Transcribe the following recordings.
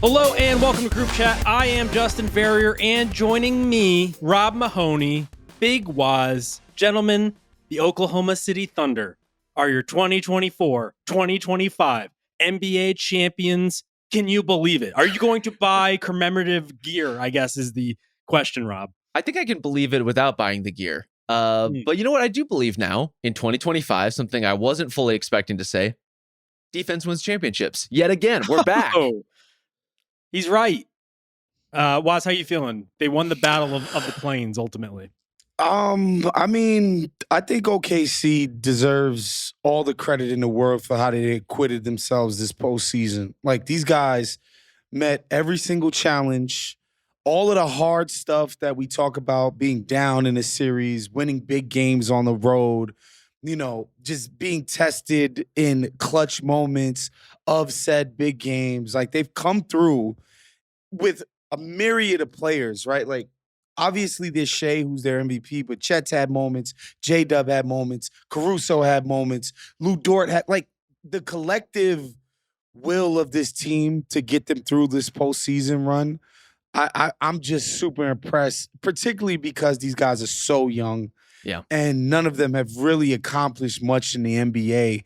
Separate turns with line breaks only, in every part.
Hello and welcome to Group Chat. I am Justin Verrier, and joining me, Rob Mahoney, Big Waz. Gentlemen, the Oklahoma City Thunder are your 2024-2025 NBA champions. Can you believe it? Are you going to buy commemorative gear, I guess is the question, Rob.
I think I can believe it without buying the gear. But you know what? I do believe now in 2025, something I wasn't fully expecting to say. Defense wins championships. Yet again, we're back.
Oh, he's right. Waz, how you feeling? They won the battle of the plains ultimately.
I mean, I think OKC deserves all the credit in the world for how they acquitted themselves this postseason. Like, these guys met every single challenge, all of the hard stuff that we talk about, being down in a series, winning big games on the road, you know, just being tested in clutch moments of said big games. Like, they've come through with a myriad of players, right? Like, obviously there's Shai, who's their MVP, but Chet's had moments, J-Dub had moments, Caruso had moments, Lou Dort had, like, the collective will of this team to get them through this postseason run. I'm just super impressed, particularly because these guys are so young.
Yeah.
And none of them have really accomplished much in the NBA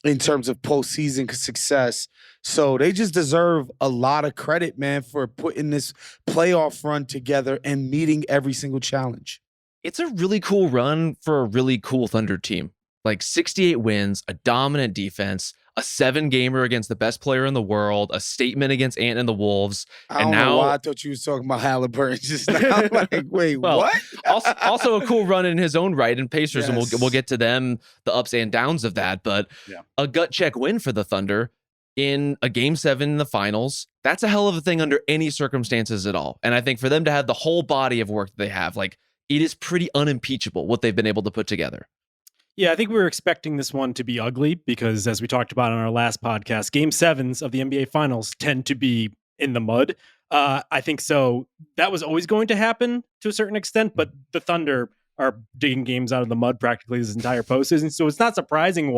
in terms of postseason success. So they just deserve a lot of credit, man, for putting this playoff run together and meeting every single challenge.
It's a really cool run for a really cool Thunder team. Like 68 wins, a dominant defense, a 7-gamer against the best player in the world, a statement against Ant and the Wolves.
I don't know why I thought you was talking about Haliburton just now. Like, wait,
well,
what?
also a cool run in his own right, and Pacers,
Yes.
and we'll get to them, the ups and downs of that. But a gut check win for the Thunder in a Game 7 in the finals, that's a hell of a thing under any circumstances at all. And I think for them to have the whole body of work that they have, like, it is pretty unimpeachable what they've been able to put together.
Yeah, I think we were expecting this one to be ugly because, as we talked about on our last podcast, Game 7s of the NBA Finals tend to be in the mud. I think so. That was always going to happen to a certain extent, but the Thunder are digging games out of the mud practically this entire postseason. So it's not surprising,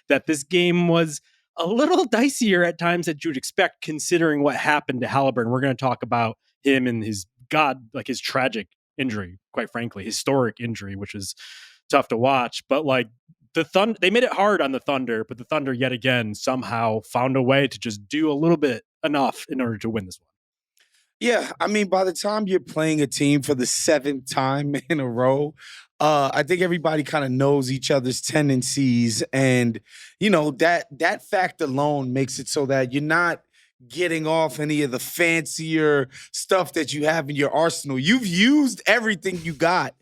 that this game was a little dicier at times that you'd expect, considering what happened to Haliburton. We're going to talk about him and his tragic injury, quite frankly, historic injury, which is tough to watch. But like, the Thunder, they made it hard on the Thunder, but the Thunder yet again somehow found a way to just do a little bit enough in order to win this one.
Yeah, I mean, by the time you're playing a team for the 7th time in a row, I think everybody kind of knows each other's tendencies, and you know that fact alone makes it so that you're not getting off any of the fancier stuff that you have in your arsenal. You've used everything you got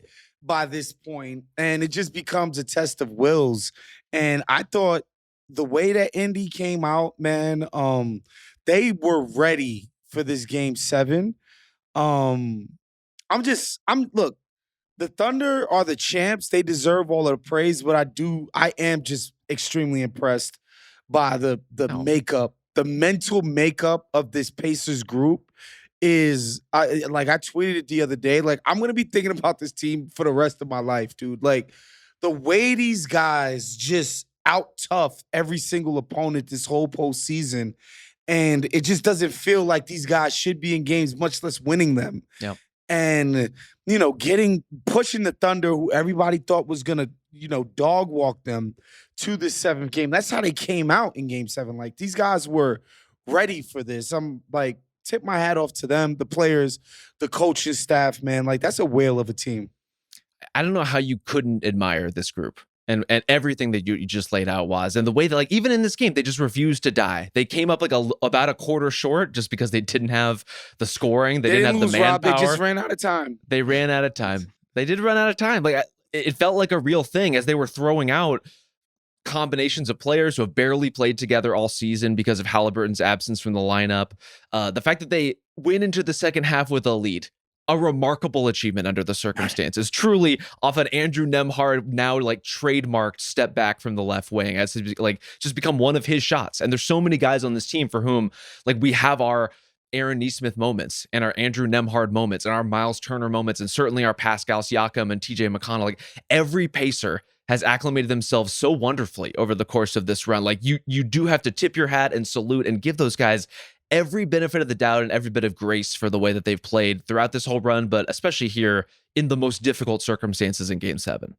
by this point, and it just becomes a test of wills. And I thought the way that Indy came out, man, they were ready for this Game 7. Look, the Thunder are the champs. They deserve all of the praise, but I am just extremely impressed by the makeup, the mental makeup of this Pacers group. I tweeted it the other day, like, I'm going to be thinking about this team for the rest of my life, dude. Like, the way these guys just out-tough every single opponent this whole postseason, and it just doesn't feel like these guys should be in games, much less winning them.
Yep.
And, you know, pushing the Thunder, who everybody thought was going to, you know, dog walk them to the 7th game. That's how they came out in Game 7. Like, these guys were ready for this. I'm like, tip my hat off to them, the players, the coaching staff, man. Like, that's a whale of a team.
I don't know how you couldn't admire this group and everything that you just laid out was, and the way that, like, even in this game, they just refused to die. They came up like about a quarter short just because they didn't have the scoring. They didn't have the manpower.
They just ran out of time.
They ran out of time. They did run out of time. Like, it felt like a real thing as they were throwing out combinations of players who have barely played together all season because of Haliburton's absence from the lineup. The fact that they went into the second half with a lead, a remarkable achievement under the circumstances. Truly off an Andrew Nembhard now like trademarked step back from the left wing as like just become one of his shots. And there's so many guys on this team for whom like we have our Aaron Nesmith moments and our Andrew Nembhard moments and our Miles Turner moments and certainly our Pascal Siakam and TJ McConnell. Like every Pacer has acclimated themselves so wonderfully over the course of this run. Like you do have to tip your hat and salute and give those guys every benefit of the doubt and every bit of grace for the way that they've played throughout this whole run, but especially here in the most difficult circumstances in Game 7.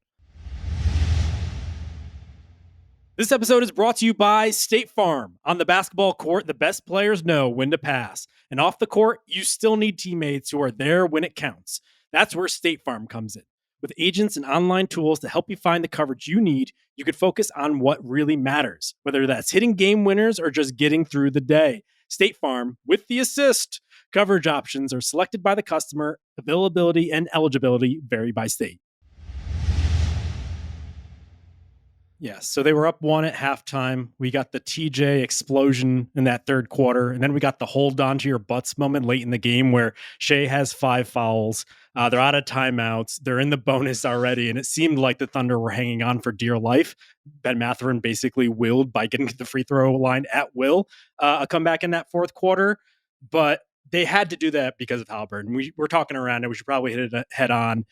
This episode is brought to you by State Farm. On the basketball court, the best players know when to pass. And off the court, you still need teammates who are there when it counts. That's where State Farm comes in. With agents and online tools to help you find the coverage you need, you can focus on what really matters, whether that's hitting game winners or just getting through the day. State Farm, with the assist. Coverage options are selected by the customer. Availability and eligibility vary by state. Yes, so they were up 1 at halftime. We got the TJ explosion in that third quarter, and then we got the hold on to your butts moment late in the game where Shai has 5 fouls. They're out of timeouts. They're in the bonus already, and it seemed like the Thunder were hanging on for dear life. Ben Mathurin basically willed by getting to the free throw line at will, a comeback in that fourth quarter, but they had to do that because of Haliburton. We're talking around it. We should probably hit it head on.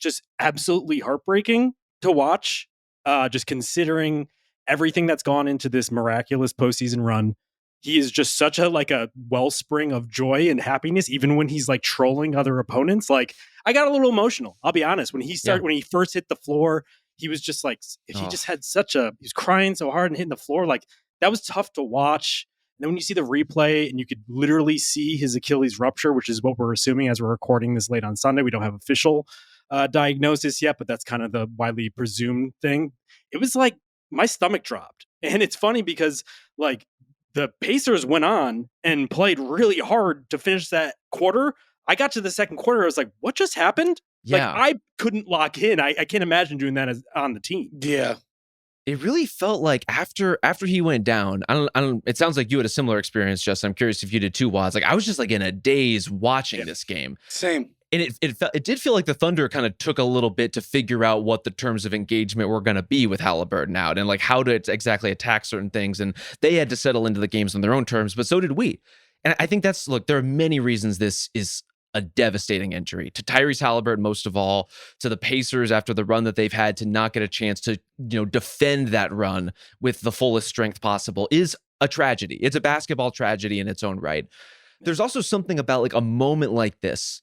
Just absolutely heartbreaking to watch. Just considering everything that's gone into this miraculous postseason run, he is just such a wellspring of joy and happiness, even when he's like trolling other opponents. Like, I got a little emotional. I'll be honest. When he first hit the floor, he was just like, he just had he was crying so hard and hitting the floor. Like, that was tough to watch. And then when you see the replay and you could literally see his Achilles rupture, which is what we're assuming as we're recording this late on Sunday. We don't have official diagnosis yet, but that's kind of the widely presumed thing. It was like my stomach dropped. And it's funny because like the Pacers went on and played really hard to finish that quarter. I got to the second quarter. I was like, what just happened?
Yeah.
Like, I couldn't lock in. I can't imagine doing that on the team.
Yeah.
It really felt like after he went down, I don't. It sounds like you had a similar experience, Justin. I'm curious if you did too, Waz. Like, I was just like in a daze watching this game.
Same.
And it did feel like the Thunder kind of took a little bit to figure out what the terms of engagement were going to be with Haliburton out and like how to exactly attack certain things. And they had to settle into the games on their own terms, but so did we. And I think there are many reasons this is a devastating injury to Tyrese Haliburton, most of all, to the Pacers after the run that they've had to not get a chance to, defend that run with the fullest strength possible is a tragedy. It's a basketball tragedy in its own right. There's also something about like a moment like this.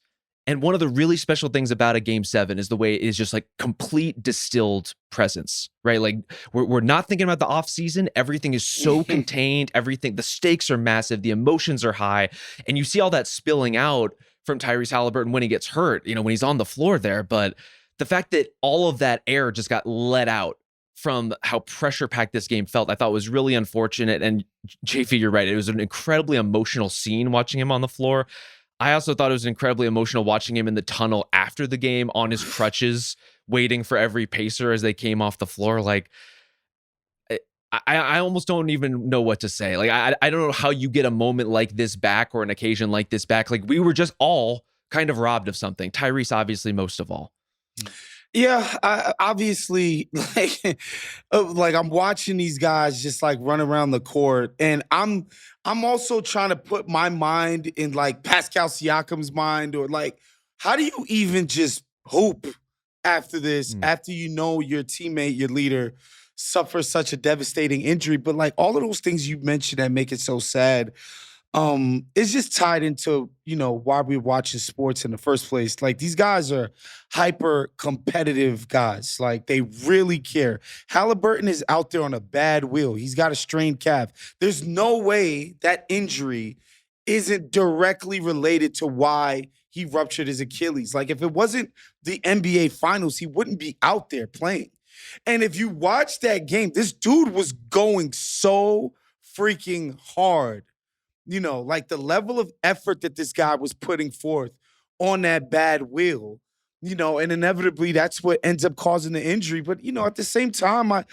And one of the really special things about a Game 7 is the way it is just like complete distilled presence, right? Like we're not thinking about the off season. Everything is so contained. The stakes are massive. The emotions are high. And you see all that spilling out from Tyrese Haliburton when he gets hurt, when he's on the floor there. But the fact that all of that air just got let out from how pressure-packed this game felt, I thought was really unfortunate. And JP, you're right. It was an incredibly emotional scene watching him on the floor. I also thought it was incredibly emotional watching him in the tunnel after the game on his crutches, waiting for every Pacer as they came off the floor. Like, I almost don't even know what to say. Like, I don't know how you get a moment like this back or an occasion like this back. Like, we were just all kind of robbed of something. Tyrese, obviously, most of all.
Yeah, obviously, like I'm watching these guys just like run around the court, and I'm also trying to put my mind in like Pascal Siakam's mind, or like, how do you even just hoop after this, after your teammate, your leader suffers such a devastating injury? But like all of those things you mentioned that make it so sad, it's just tied into, why we're watching sports in the first place. Like, these guys are hyper competitive guys. Like, they really care. Haliburton is out there on a bad wheel. He's got a strained calf. There's no way that injury isn't directly related to why he ruptured his Achilles. Like, if it wasn't the NBA Finals, he wouldn't be out there playing. And if you watch that game, this dude was going so freaking hard. Like the level of effort that this guy was putting forth on that bad wheel, and inevitably that's what ends up causing the injury. But, at the same time, I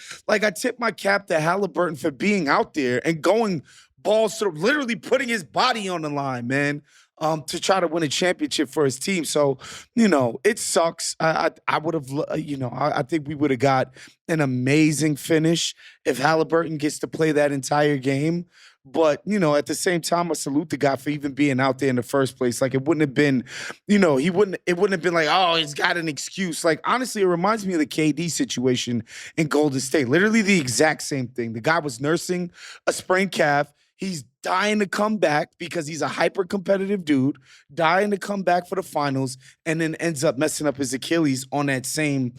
tip my cap to Haliburton for being out there and going balls through, literally putting his body on the line, man, to try to win a championship for his team. So, it sucks. I would have, I think we would have got an amazing finish if Haliburton gets to play that entire game. But, at the same time, I salute the guy for even being out there in the first place. Like, it wouldn't have been, it wouldn't have been like, oh, he's got an excuse. Like, honestly, it reminds me of the KD situation in Golden State. Literally the exact same thing. The guy was nursing a sprained calf. He's dying to come back because he's a hyper competitive dude, dying to come back for the finals, and then ends up messing up his Achilles on that same,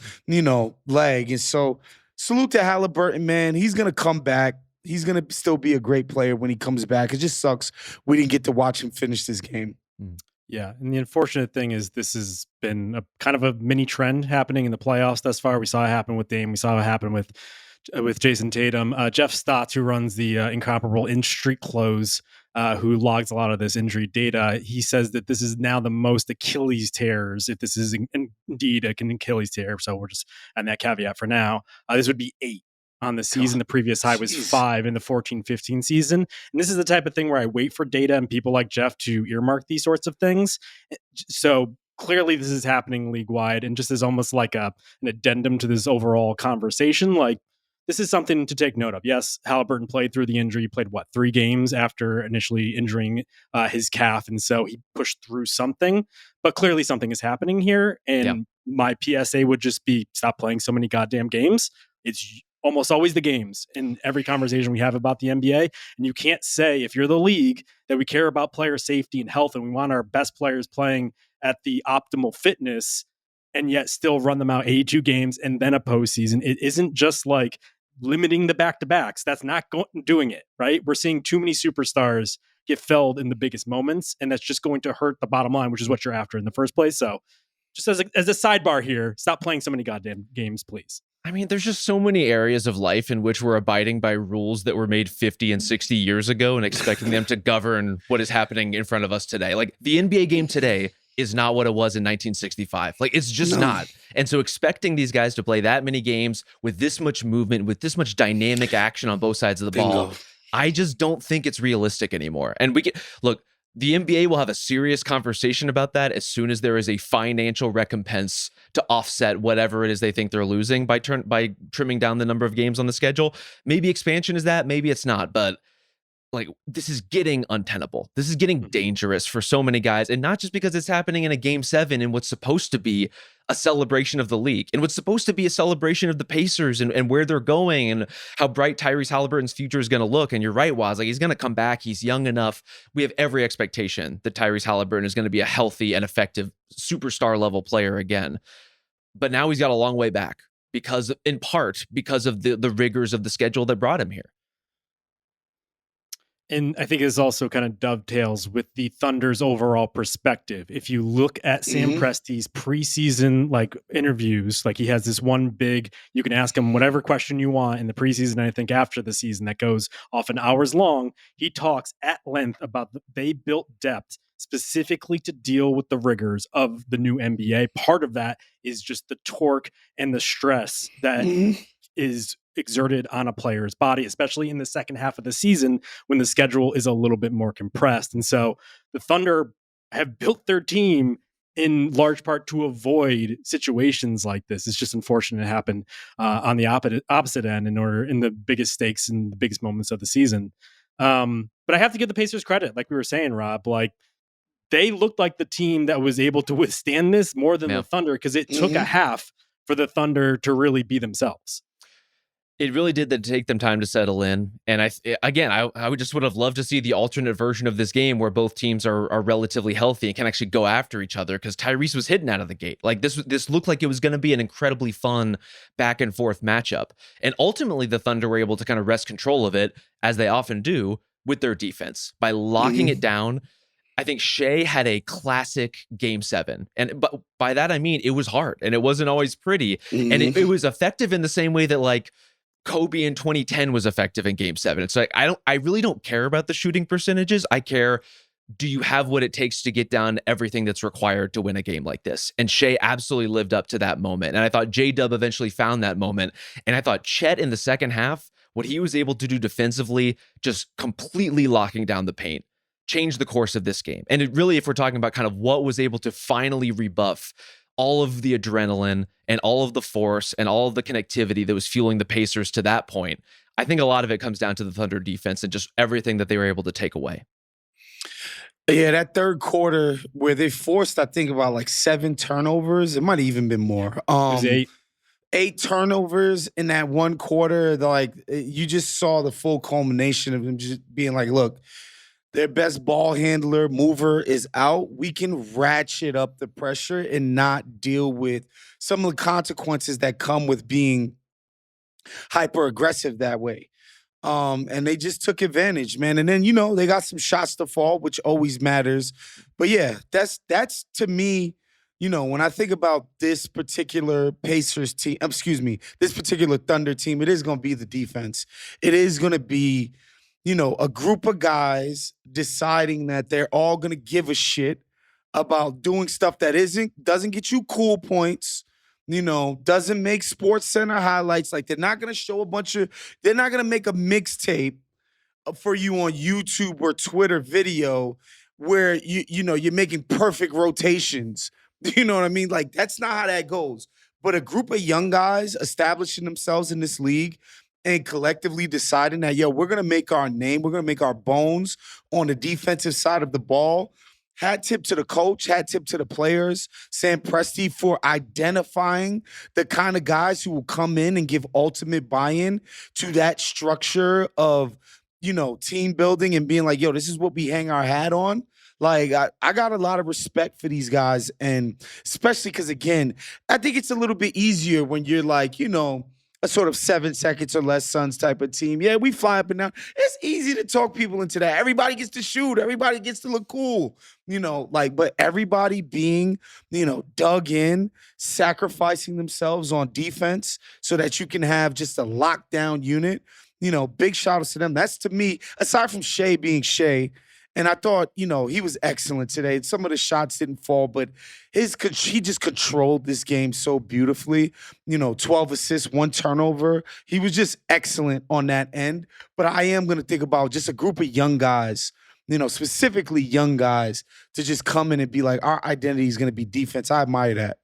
leg. And so salute to Haliburton, man. He's going to come back. He's going to still be a great player when he comes back. It just sucks we didn't get to watch him finish this game.
Yeah, and the unfortunate thing is this has been a kind of a mini trend happening in the playoffs thus far. We saw it happen with Dame. We saw it happen with Jason Tatum. Jeff Stotts, who runs the incomparable In Street Clothes, who logs a lot of this injury data, he says that this is now the most Achilles tears, if this is indeed an Achilles tear. So we're just on that caveat for now. This would be 8 on the season. The previous high was 5 in the 14-15 season. And this is the type of thing where I wait for data and people like Jeff to earmark these sorts of things. So clearly this is happening league-wide, and just as almost like an addendum to this overall conversation, like, this is something to take note of. Yes, Haliburton played through the injury. He played, 3 games after initially injuring his calf, and so he pushed through something. But clearly something is happening here, and my PSA would just be, stop playing so many goddamn games. It's almost always the games in every conversation we have about the NBA. And you can't say, if you're the league, that we care about player safety and health and we want our best players playing at the optimal fitness, and yet still run them out 82 games and then a postseason. It isn't just like limiting the back-to-backs. That's not doing it, right? We're seeing too many superstars get felled in the biggest moments, and that's just going to hurt the bottom line, which is what you're after in the first place. So just as a sidebar here, stop playing so many goddamn games, please.
I mean, there's just so many areas of life in which we're abiding by rules that were made 50 and 60 years ago and expecting them to govern what is happening in front of us today. Like, the NBA game today is not what it was in 1965. Like, it's just not. And so expecting these guys to play that many games with this much movement, with this much dynamic action on both sides of the ball, I just don't think it's realistic anymore. And look, the NBA will have a serious conversation about that as soon as there is a financial recompense to offset whatever it is they think they're losing by trimming down the number of games on the schedule. Maybe expansion is that, maybe it's not, but like, this is getting untenable. This is getting dangerous for so many guys, and not just because it's happening in a Game 7 in what's supposed to be a celebration of the league and what's supposed to be a celebration of the Pacers and where they're going and how bright Tyrese Haliburton's future is going to look. And you're right, Woz, like, he's going to come back. He's young enough. We have every expectation that Tyrese Haliburton is going to be a healthy and effective superstar level player again. But now he's got a long way back in part because of the rigors of the schedule that brought him here.
And I think this also kind of dovetails with the Thunder's overall perspective. If you look at Sam Presti's preseason interviews, he has this one big, you can ask him whatever question you want in the preseason, and I think after the season that goes often hours long. He talks at length about they built depth specifically to deal with the rigors of the new NBA. Part of that is just the torque and the stress that is exerted on a player's body, especially in the second half of the season when the schedule is a little bit more compressed. And so the Thunder have built their team in large part to avoid situations like this. It's just unfortunate it happened on the opposite end in the biggest stakes and the biggest moments of the season. But I have to give the Pacers credit, like we were saying, Rob, they looked like the team that was able to withstand this more than the Thunder, because it took a half for the Thunder to really be themselves.
It really did take them time to settle in. And I would have loved to see the alternate version of this game where both teams are relatively healthy and can actually go after each other, because Tyrese was hitting out of the gate. This looked like it was going to be an incredibly fun back and forth matchup. And ultimately the Thunder were able to kind of wrest control of it, as they often do, with their defense by locking it down. I think Shai had a classic Game 7. But by that, I mean, it was hard and it wasn't always pretty. And it was effective in the same way that Kobe in 2010 was effective in Game 7. It's I really don't care about the shooting percentages. I care, do you have what it takes to get down everything that's required to win a game like this? And Shai absolutely lived up to that moment. And I thought J-Dub eventually found that moment. And I thought Chet in the second half, what he was able to do defensively, just completely locking down the paint, changed the course of this game. And it really, if we're talking about kind of what was able to finally rebuff all of the adrenaline and all of the force and all of the connectivity that was fueling the Pacers to that point, I think a lot of it comes down to the Thunder defense and just everything that they were able to take away.
Yeah, that third quarter where they forced, I think, about 7 turnovers. It might have even been more.
It was 8.
8 turnovers in that one quarter. You just saw the full culmination of them just being look, their best ball handler, mover is out, we can ratchet up the pressure and not deal with some of the consequences that come with being hyper aggressive that way. And they just took advantage, man. And then, they got some shots to fall, which always matters. But yeah, that's to me, when I think about this particular Pacers team, this particular Thunder team, it is going to be the defense. It is going to be, a group of guys deciding that they're all going to give a shit about doing stuff that doesn't get you cool points, doesn't make Sports Center highlights. Like, they're not going to show they're not going to make a mixtape for you on YouTube or Twitter video where you're making perfect rotations. You know what I mean? Like, that's not how that goes. But a group of young guys establishing themselves in this league and collectively deciding that, we're going to make our name, we're going to make our bones on the defensive side of the ball. Hat tip to the coach, hat tip to the players, Sam Presti, for identifying the kind of guys who will come in and give ultimate buy-in to that structure of, team building and being like, this is what we hang our hat on. Like, I got a lot of respect for these guys, and especially because, again, I think it's a little bit easier when you're like, a sort of 7 seconds or less Suns type of team. Yeah, we fly up and down. It's easy to talk people into that. Everybody gets to shoot. Everybody gets to look cool. But everybody being, dug in, sacrificing themselves on defense so that you can have just a lockdown unit. Big shout outs to them. That's, to me, aside from Shai being Shai, and I thought, he was excellent today. Some of the shots didn't fall, but he just controlled this game so beautifully. 12 assists, 1 turnover. He was just excellent on that end. But I am going to think about just a group of young guys, specifically young guys, to just come in and be like, our identity is going to be defense. I admire that.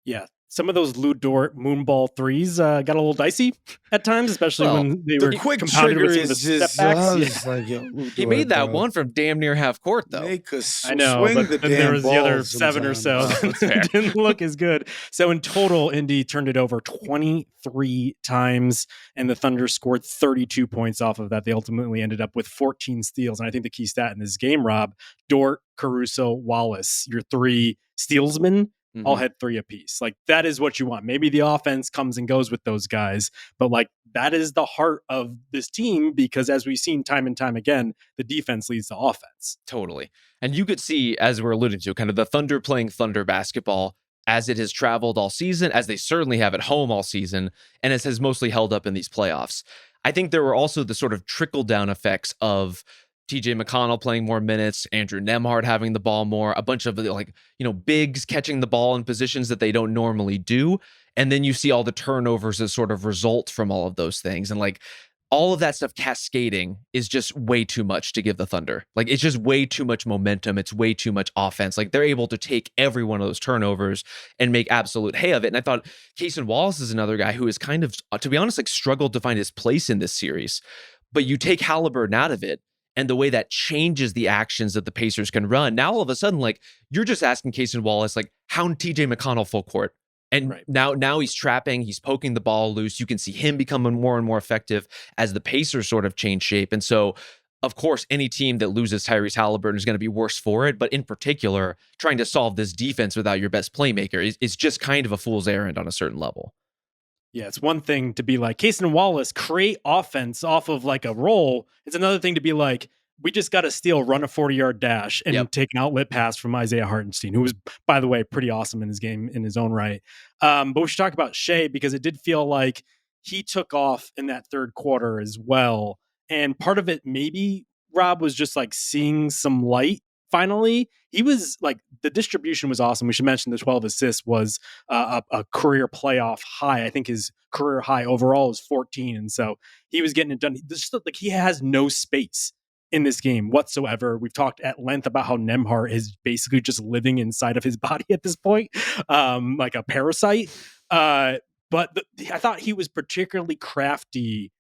Yeah. Some of those Lou Dort moonball threes got a little dicey at times, especially when they were
quick
compounded
trigger
with some of the
is just,
step backs.
He made that one from damn near half court, though.
I know, but then there was the other 7 or so that didn't look as good. So in total, Indy turned it over 23 times, and the Thunder scored 32 points off of that. They ultimately ended up with 14 steals. And I think the key stat in this game, Rob, Dort, Caruso, Wallace, your 3 stealsmen, all had 3 apiece. Like, that is what you want. Maybe the offense comes and goes with those guys, but like, that is the heart of this team, because as we've seen time and time again, the defense leads the offense.
Totally. And you could see, as we're alluding to, kind of the Thunder playing Thunder basketball as it has traveled all season, as they certainly have at home all season, and as has mostly held up in these playoffs. I think there were also the sort of trickle-down effects of TJ McConnell playing more minutes, Andrew Nembhard having the ball more, a bunch of bigs catching the ball in positions that they don't normally do. And then you see all the turnovers as sort of result from all of those things. And all of that stuff cascading is just way too much to give the Thunder. Like, it's just way too much momentum. It's way too much offense. Like, they're able to take every one of those turnovers and make absolute hay of it. And I thought Cason Wallace is another guy who is kind of, to be honest, struggled to find his place in this series. But you take Haliburton out of it, and the way that changes the actions that the Pacers can run. Now, all of a sudden, you're just asking Cason Wallace, hound TJ McConnell full court. And
right.
now he's trapping, he's poking the ball loose. You can see him becoming more and more effective as the Pacers sort of change shape. And so, of course, any team that loses Tyrese Haliburton is going to be worse for it. But in particular, trying to solve this defense without your best playmaker is just kind of a fool's errand on a certain level.
Yeah, it's one thing to be like, Cason Wallace, create offense off of a roll. It's another thing to be like, we just got to steal, run a 40-yard dash, and take an outlet pass from Isaiah Hartenstein, who was, by the way, pretty awesome in his game in his own right. But we should talk about Shai, because it did feel like he took off in that third quarter as well. And part of it, maybe, Rob, was just seeing some light. Finally, he was the distribution was awesome. We should mention the 12 assists was a career playoff high. I think his career high overall is 14. And so he was getting it done. He has no space in this game whatsoever. We've talked at length about how Nembhard is basically just living inside of his body at this point, like a parasite. But I thought he was particularly crafty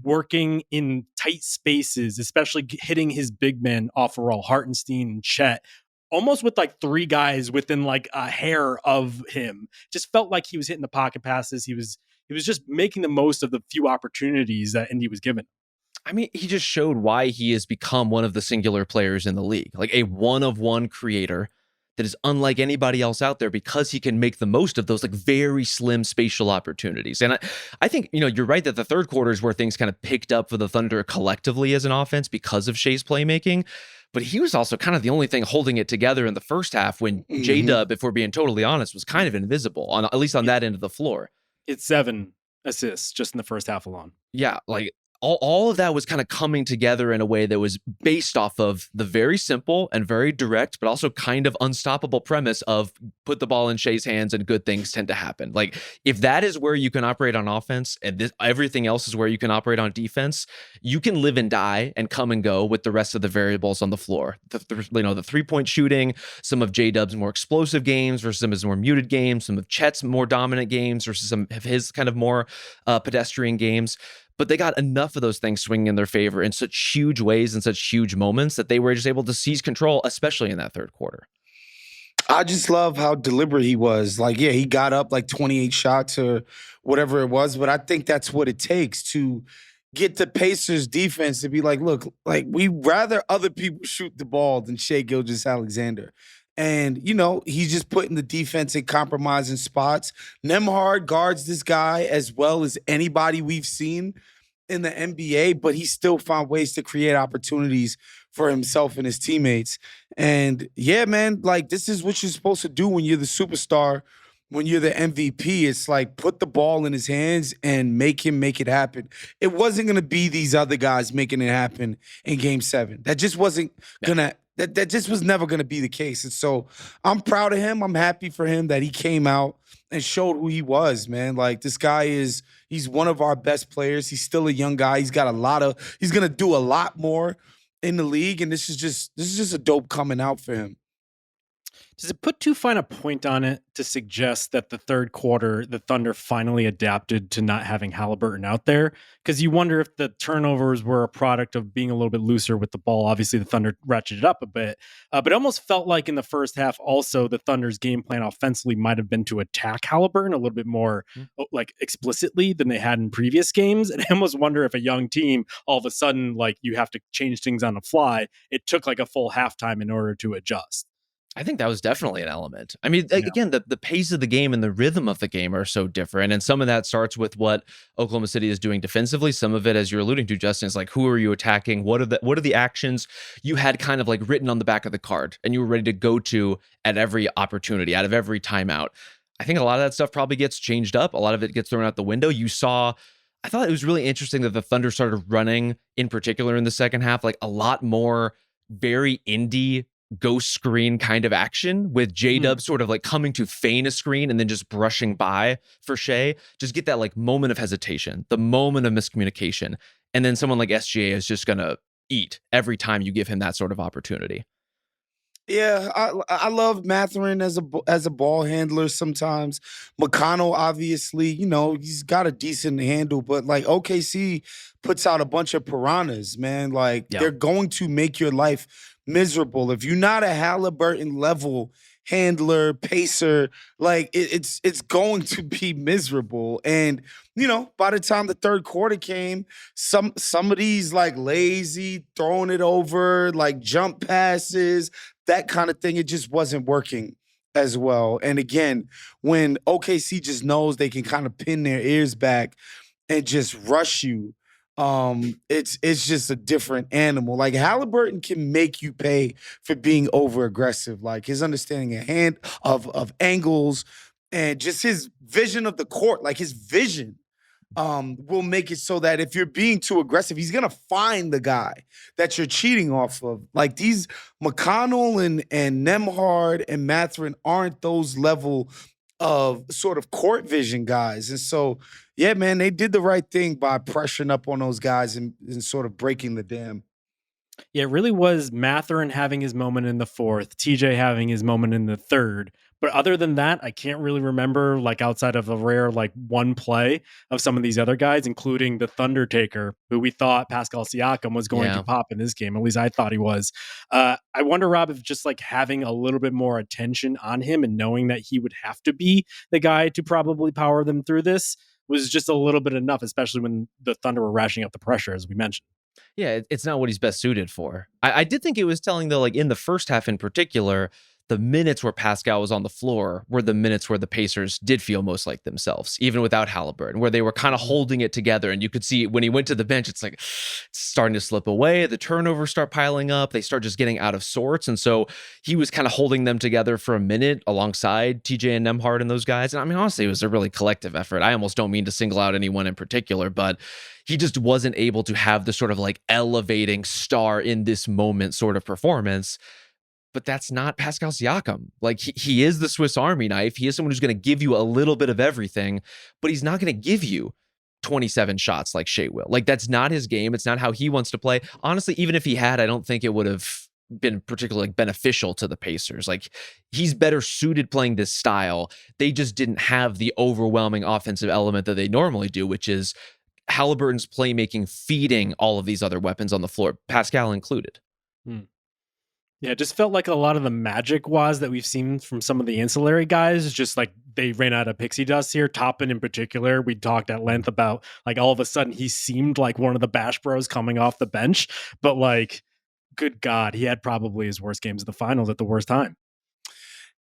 working in tight spaces, especially hitting his big men off a roll, Hartenstein and Chet, almost with 3 guys within a hair of him. Just felt like he was hitting the pocket passes. He was just making the most of the few opportunities that Indy was given.
I mean, he just showed why he has become one of the singular players in the league, like a one-of-one creator that is unlike anybody else out there because he can make the most of those like very slim spatial opportunities. And I think, you're right that the third quarter is where things kind of picked up for the Thunder collectively as an offense because of Shai's playmaking. But he was also kind of the only thing holding it together in the first half when J-Dub, if we're being totally honest, was kind of invisible, at least on that end of the floor.
It's 7 assists just in the first half alone.
Yeah, like all of that was kind of coming together in a way that was based off of the very simple and very direct, but also kind of unstoppable premise of put the ball in Shai's hands and good things tend to happen. Like if that is where you can operate on offense and everything else is where you can operate on defense, you can live and die and come and go with the rest of the variables on the floor. The 3-point shooting, some of J-Dub's more explosive games versus some of his more muted games, some of Chet's more dominant games versus some of his kind of more pedestrian games. But they got enough of those things swinging in their favor in such huge ways and such huge moments that they were just able to seize control, especially in that third quarter.
I just love how deliberate he was. Like, yeah, he got up like 28 shots or whatever it was, but I think that's what it takes to get the Pacers defense to be like, look, like we rather other people shoot the ball than Shai Gilgeous-Alexander. And, he's just putting the defense in compromising spots. Nembhard guards this guy as well as anybody we've seen in the NBA, but he still found ways to create opportunities for himself and his teammates. And yeah, man, like this is what you're supposed to do when you're the superstar, when you're the MVP. It's like put the ball in his hands and make him make it happen. It wasn't going to be these other guys making it happen in Game 7. That just wasn't going to That just was never going to be the case. And so I'm proud of him. I'm happy for him that he came out and showed who he was, man. Like this guy he's one of our best players. He's still a young guy. He's going to do a lot more in the league. And this is just a dope coming out for him.
Does it put too fine a point on it to suggest that the third quarter, the Thunder finally adapted to not having Haliburton out there? Because you wonder if the turnovers were a product of being a little bit looser with the ball. Obviously, the Thunder ratcheted up a bit, but it almost felt like in the first half, also the Thunder's game plan offensively might have been to attack Haliburton a little bit more like explicitly than they had in previous games. And I almost wonder if a young team, all of a sudden, like you have to change things on the fly. It took like a full halftime in order to adjust.
I think that was definitely an element. I mean, again, the pace of the game and the rhythm of the game are so different. And some of that starts with what Oklahoma City is doing defensively. Some of it, as you're alluding to, Justin, is like, who are you attacking? What are the actions you had kind of like written on the back of the card and you were ready to go to at every opportunity, out of every timeout? I think a lot of that stuff probably gets changed up. A lot of it gets thrown out the window. I thought it was really interesting that the Thunder started running, in particular in the second half, like a lot more very indie ghost screen kind of action with J-Dub sort of like coming to feign a screen and then just brushing by for Shai. Just get that like moment of hesitation, the moment of miscommunication. And then someone like SGA is just going to eat every time you give him that sort of opportunity.
Yeah, I love Mathurin as a ball handler sometimes. McConnell, obviously, he's got a decent handle, but like OKC puts out a bunch of piranhas, man. Like they're going to make your life miserable. If you're not a Haliburton level handler, pacer, like it's going to be miserable. And by the time the third quarter came, some of these like lazy, throwing it over, like jump passes, that kind of thing, it just wasn't working as well. And again, when OKC just knows they can kind of pin their ears back and just rush you, it's just a different animal. Like Haliburton can make you pay for being over aggressive. Like his understanding of angles and just his vision of the court, like his vision will make it so that if you're being too aggressive, he's gonna find the guy that you're cheating off of. Like these McConnell and Nembhard and Mathurin aren't those level of sort of court vision guys. And so, yeah, man, they did the right thing by pressuring up on those guys and sort of breaking the dam.
Yeah, it really was Mathurin having his moment in the fourth, TJ having his moment in the third. But other than that, I can't really remember, like outside of a rare, like one play of some of these other guys, including the Thundertaker, who we thought Pascal Siakam was going to pop in this game. At least I thought he was. I wonder, Rob, if just like having a little bit more attention on him and knowing that he would have to be the guy to probably power them through this was just a little bit enough, especially when the Thunder were ratcheting up the pressure, as we mentioned.
Yeah, it's not what he's best suited for. I did think it was telling, though, like in the first half in particular, the minutes where Pascal was on the floor were the minutes where the Pacers did feel most like themselves, even without Haliburton, where they were kind of holding it together. And you could see when he went to the bench, it's like it's starting to slip away. The turnovers start piling up. They start just getting out of sorts. And so he was kind of holding them together for a minute alongside TJ and Nembhard and those guys. And I mean, honestly, it was a really collective effort. I almost don't mean to single out anyone in particular, but he just wasn't able to have the sort of like elevating star in this moment sort of performance. But that's not Pascal Siakam. Like he is the Swiss Army knife. He is someone who's going to give you a little bit of everything, but he's not going to give you 27 shots like Shai will. Like that's not his game. It's not how he wants to play. Honestly, even if he had, I don't think it would have been particularly beneficial to the Pacers. Like he's better suited playing this style. They just didn't have the overwhelming offensive element that they normally do, which is Haliburton's playmaking feeding all of these other weapons on the floor, Pascal included.
Yeah, it just felt like a lot of the magic was that we've seen from some of the ancillary guys, just like they ran out of pixie dust here. Toppin in particular, we talked at length about like all of a sudden he seemed like one of the Bash Bros coming off the bench, but like, good God, he had probably his worst games of the finals at the worst time.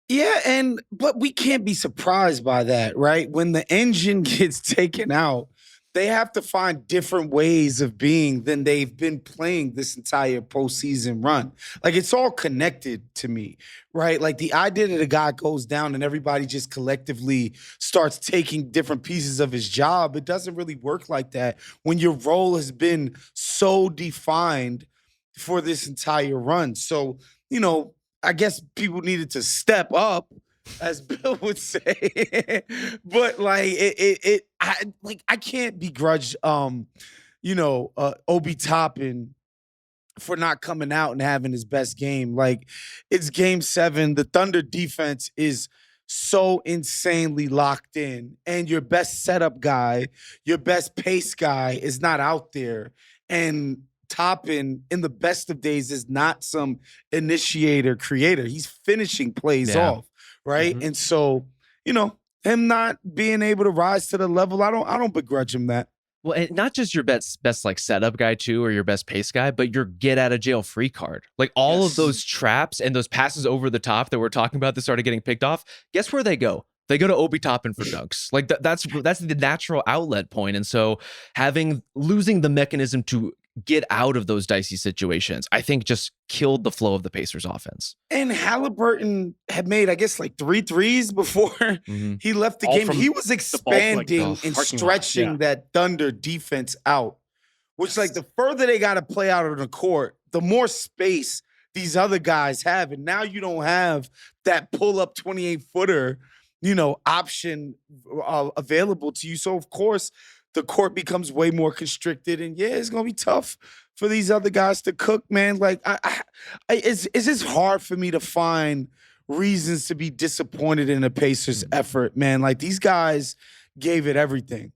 Yeah, but we can't be surprised by that, right? When the engine gets taken out, they have to find different ways of being than they've been playing this entire postseason run. Like, it's all connected to me, right? Like, the idea that a guy goes down and everybody just collectively starts taking different pieces of his job, it doesn't really work like that when your role has been so defined for this entire run. So, you know, I guess people needed to step up, as Bill would say. But like I can't begrudge Obi Toppin for not coming out and having his best game. Like, it's game 7. The Thunder defense is so insanely locked in, and your best setup guy, your best pace guy is not out there. And Toppin, in the best of days, is not some initiator creator. He's finishing plays off. Right. Mm-hmm. And so, him not being able to rise to the level, I don't begrudge him that.
Well, and not just your best like setup guy too, or your best pace guy, but your get out of jail free card. Like all of those traps and those passes over the top that we're talking about that started getting picked off. Guess where they go? They go to Obi Toppin for dunks. Like that's the natural outlet point. And so losing the mechanism to get out of those dicey situations, I think just killed the flow of the Pacers offense.
And Haliburton had made, I guess, like 3 threes before he left the game. He was expanding and stretching that Thunder defense out, which like the further they got to play out on the court, the more space these other guys have. And now you don't have that pull-up 28-footer, option available to you. So, of course, the court becomes way more constricted, and it's gonna be tough for these other guys to cook, man. Like, it's just hard for me to find reasons to be disappointed in the Pacers' effort, man. Like, these guys gave it everything.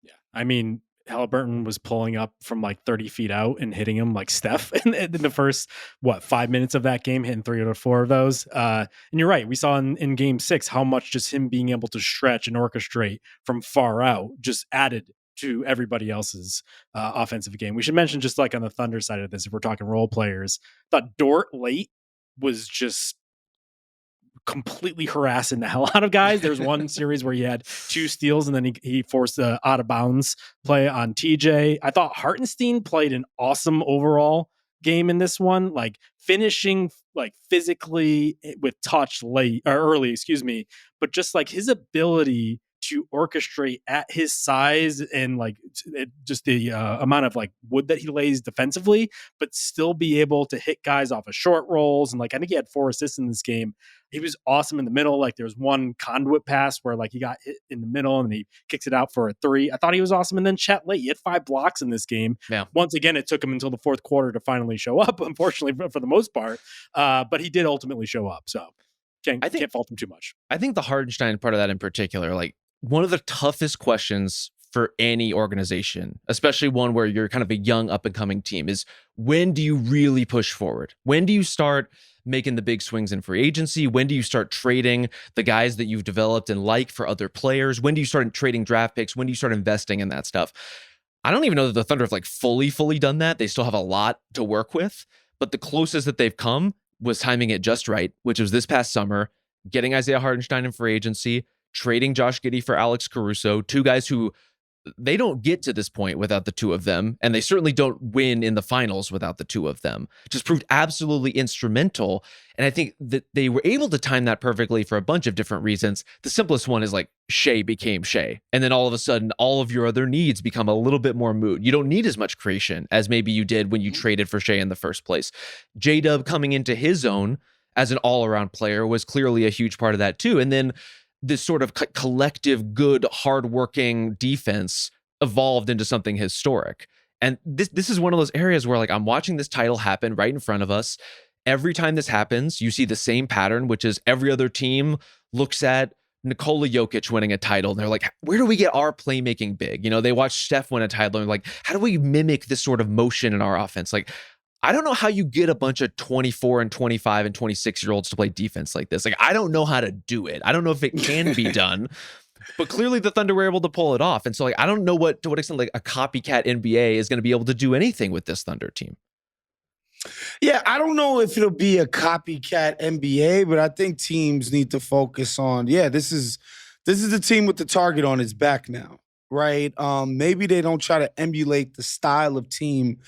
Yeah, I mean, Haliburton was pulling up from like 30 feet out and hitting him like Steph in the first 5 minutes of that game, hitting 3 out of 4 of those. And you're right, we saw in game 6 how much just him being able to stretch and orchestrate from far out just added to everybody else's offensive game. We should mention, just like on the Thunder side of this, if we're talking role players, I thought Dort late was just completely harassing the hell out of guys. There's one series where he had 2 steals and then he forced a out of bounds play on TJ. I thought Hartenstein played an awesome overall game in this one, like finishing like physically with touch early, but just like his ability to orchestrate at his size and like just the amount of like wood that he lays defensively, but still be able to hit guys off of short rolls. And like, I think he had 4 assists in this game. He was awesome in the middle. Like, there's one conduit pass where like he got hit in the middle and he kicks it out for a 3. I thought he was awesome. And then Chet late, he had 5 blocks in this game. Yeah. Once again, it took him until the 4th quarter to finally show up, unfortunately, for the most part. But he did ultimately show up. So can't fault him too much.
I think the Hartenstein part of that in particular, like, one of the toughest questions for any organization, especially one where you're kind of a young up-and-coming team, is when do you really push forward? When do you start making the big swings in free agency? When do you start trading the guys that you've developed and like for other players? When do you start trading draft picks? When do you start investing in that stuff? I don't even know that the Thunder have like fully done that. They still have a lot to work with, but the closest that they've come was timing it just right, which was this past summer, getting Isaiah Hartenstein in free agency, trading Josh Giddey for Alex Caruso, two guys who they don't get to this point without the two of them, and they certainly don't win in the finals without the two of them. Just proved absolutely instrumental, and I think that they were able to time that perfectly for a bunch of different reasons. The simplest one is like Shai became Shai, and then all of a sudden, all of your other needs become a little bit more moot. You don't need as much creation as maybe you did when you traded for Shai in the first place. J-Dub coming into his own as an all-around player was clearly a huge part of that too, and then this sort of collective, good, hardworking defense evolved into something historic. And this is one of those areas where like I'm watching this title happen right in front of us. Every time this happens, you see the same pattern, which is every other team looks at Nikola Jokic winning a title and they're like, where do we get our playmaking big? You know, they watch Steph win a title and like, how do we mimic this sort of motion in our offense? Like, I don't know how you get a bunch of 24 and 25 and 26-year-olds to play defense like this. Like, I don't know how to do it. I don't know if it can be done, but clearly the Thunder were able to pull it off. And so, like, I don't know to what extent like a copycat NBA is going to be able to do anything with this Thunder team.
Yeah, I don't know if it'll be a copycat NBA, but I think teams need to focus on, this is the team with the target on its back now, right? Maybe they don't try to emulate the style of team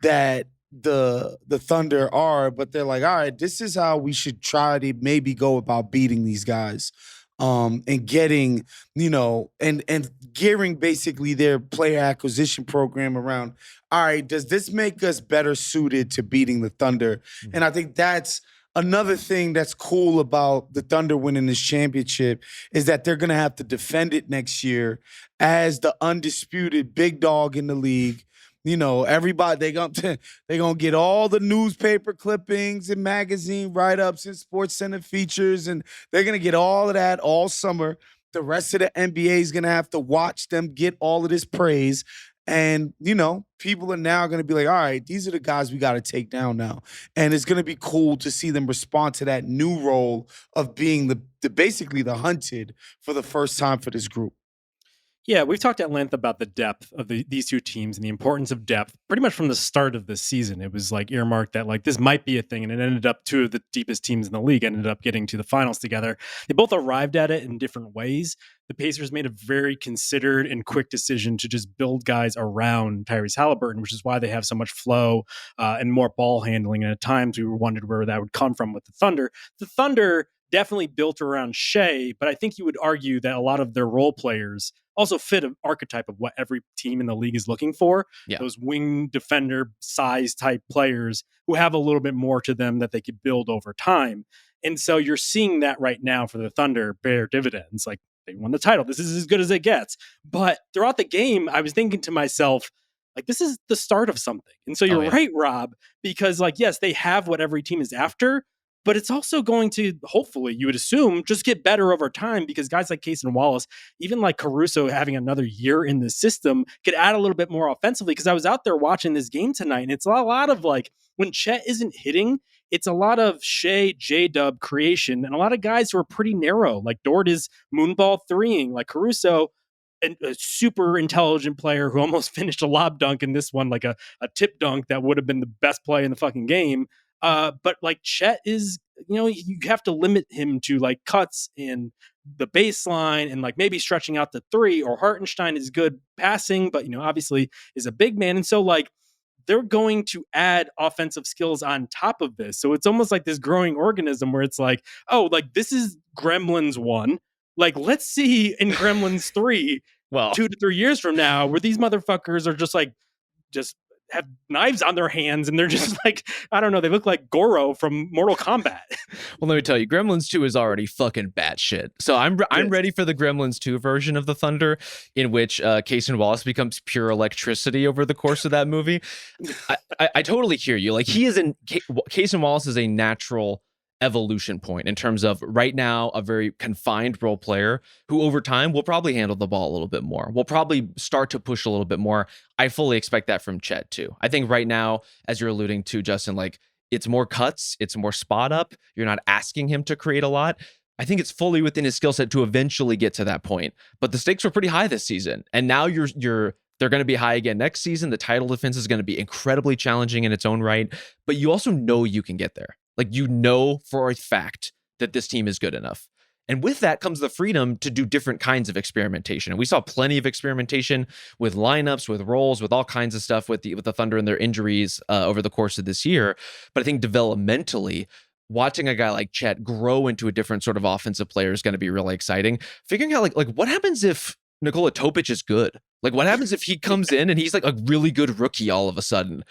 that the Thunder are, but they're like, all right, this is how we should try to maybe go about beating these guys, and getting, and gearing basically their player acquisition program around, all right, does this make us better suited to beating the Thunder? Mm-hmm. And I think that's another thing that's cool about the Thunder winning this championship is that they're going to have to defend it next year as the undisputed big dog in the league. Everybody, they gonna get all the newspaper clippings and magazine write-ups and Sports Center features, and they're gonna get all of that all summer. The rest of the NBA is gonna have to watch them get all of this praise. And, people are now gonna be like, all right, these are the guys we gotta take down now. And it's gonna be cool to see them respond to that new role of being the basically the hunted for the first time for this group.
Yeah, we've talked at length about the depth of these two teams and the importance of depth pretty much from the start of this season. It was like earmarked that like this might be a thing, and it ended up two of the deepest teams in the league ended up getting to the finals together. They both arrived at it in different ways. The Pacers made a very considered and quick decision to just build guys around Tyrese Haliburton, which is why they have so much flow and more ball handling. And at times we wondered where that would come from with the Thunder. The Thunder definitely built around Shai, but I think you would argue that a lot of their role players also fit an archetype of what every team in the league is looking for. Yeah. Those wing defender size type players who have a little bit more to them that they could build over time. And so you're seeing that right now for the Thunder bear dividends. Like, they won the title. This is as good as it gets. But throughout the game, I was thinking to myself, like, this is the start of something. And so you're right, Rob, because like, yes, they have what every team is after, but it's also going to, hopefully, you would assume, just get better over time because guys like Case and Wallace, even like Caruso having another year in the system, could add a little bit more offensively. Because I was out there watching this game tonight, and it's a lot of like, when Chet isn't hitting, it's a lot of Shai, J-Dub creation, and a lot of guys who are pretty narrow. Like Dort is moonball threeing, like Caruso, a super intelligent player who almost finished a lob dunk in this one, like a tip dunk that would have been the best play in the fucking game. But like Chet is, you have to limit him to like cuts and the baseline and like maybe stretching out the three, or Hartenstein is good passing, but obviously is a big man. And so like they're going to add offensive skills on top of this. So it's almost like this growing organism where it's like, oh, like this is Gremlins 1. Like, let's see in Gremlins 3, 2 to 3 years from now, where these motherfuckers are just have knives on their hands and they're just like, I don't know, they look like Goro from Mortal Kombat.
Well, let me tell you, Gremlins 2 is already fucking batshit. So I'm ready for the Gremlins 2 version of the Thunder, in which Case and Wallace becomes pure electricity over the course of that movie. I totally hear you. Like, Case and Wallace is a natural evolution point in terms of right now a very confined role player who over time will probably handle the ball a little bit more. Will probably start to push a little bit more. I fully expect that from Chet too. I think right now, as you're alluding to, Justin, like it's more cuts, it's more spot up. You're not asking him to create a lot. I think it's fully within his skill set to eventually get to that point. But the stakes were pretty high this season. And now you're They're going to be high again next season. The title defense is going to be incredibly challenging in its own right, but you also know you can get there. Like, you know for a fact that this team is good enough. And with that comes the freedom to do different kinds of experimentation. And we saw plenty of experimentation with lineups, with roles, with all kinds of stuff with the Thunder and their injuries over the course of this year. But I think developmentally, watching a guy like Chet grow into a different sort of offensive player is going to be really exciting. Figuring out like what happens if Nikola Topic is good? Like, what happens if he comes in and he's like a really good rookie all of a sudden?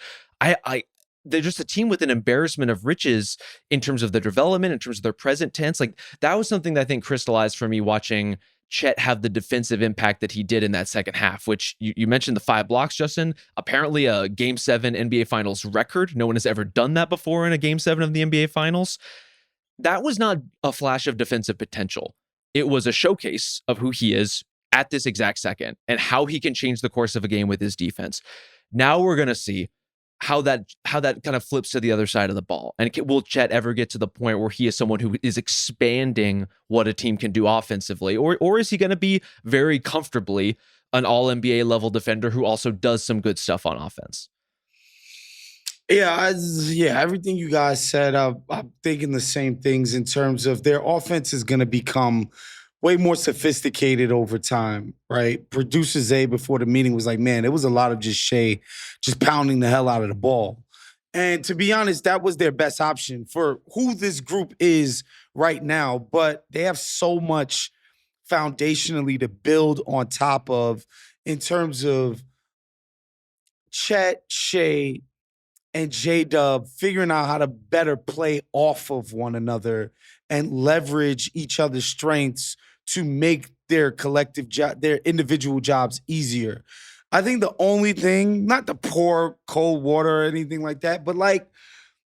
They're just a team with an embarrassment of riches in terms of their development, in terms of their present tense. Like, that was something that I think crystallized for me watching Chet have the defensive impact that he did in that second half, which you mentioned the 5 blocks, Justin. Apparently a Game 7 NBA Finals record. No one has ever done that before in a Game 7 of the NBA Finals. That was not a flash of defensive potential. It was a showcase of who he is at this exact second and how he can change the course of a game with his defense. Now we're going to see how that kind of flips to the other side of the ball. And will Chet ever get to the point where he is someone who is expanding what a team can do offensively? Or is he going to be very comfortably an all-NBA level defender who also does some good stuff on offense?
Yeah, everything you guys said, I'm thinking the same things in terms of their offense is going to become way more sophisticated over time, right? Producer Zay before the meeting was like, man, it was a lot of just Shai just pounding the hell out of the ball. And to be honest, that was their best option for who this group is right now. But they have so much foundationally to build on top of in terms of Chet, Shai, and J-Dub figuring out how to better play off of one another and leverage each other's strengths to make their collective job, their individual jobs easier. I think the only thing, not to pour cold water or anything like that, but like,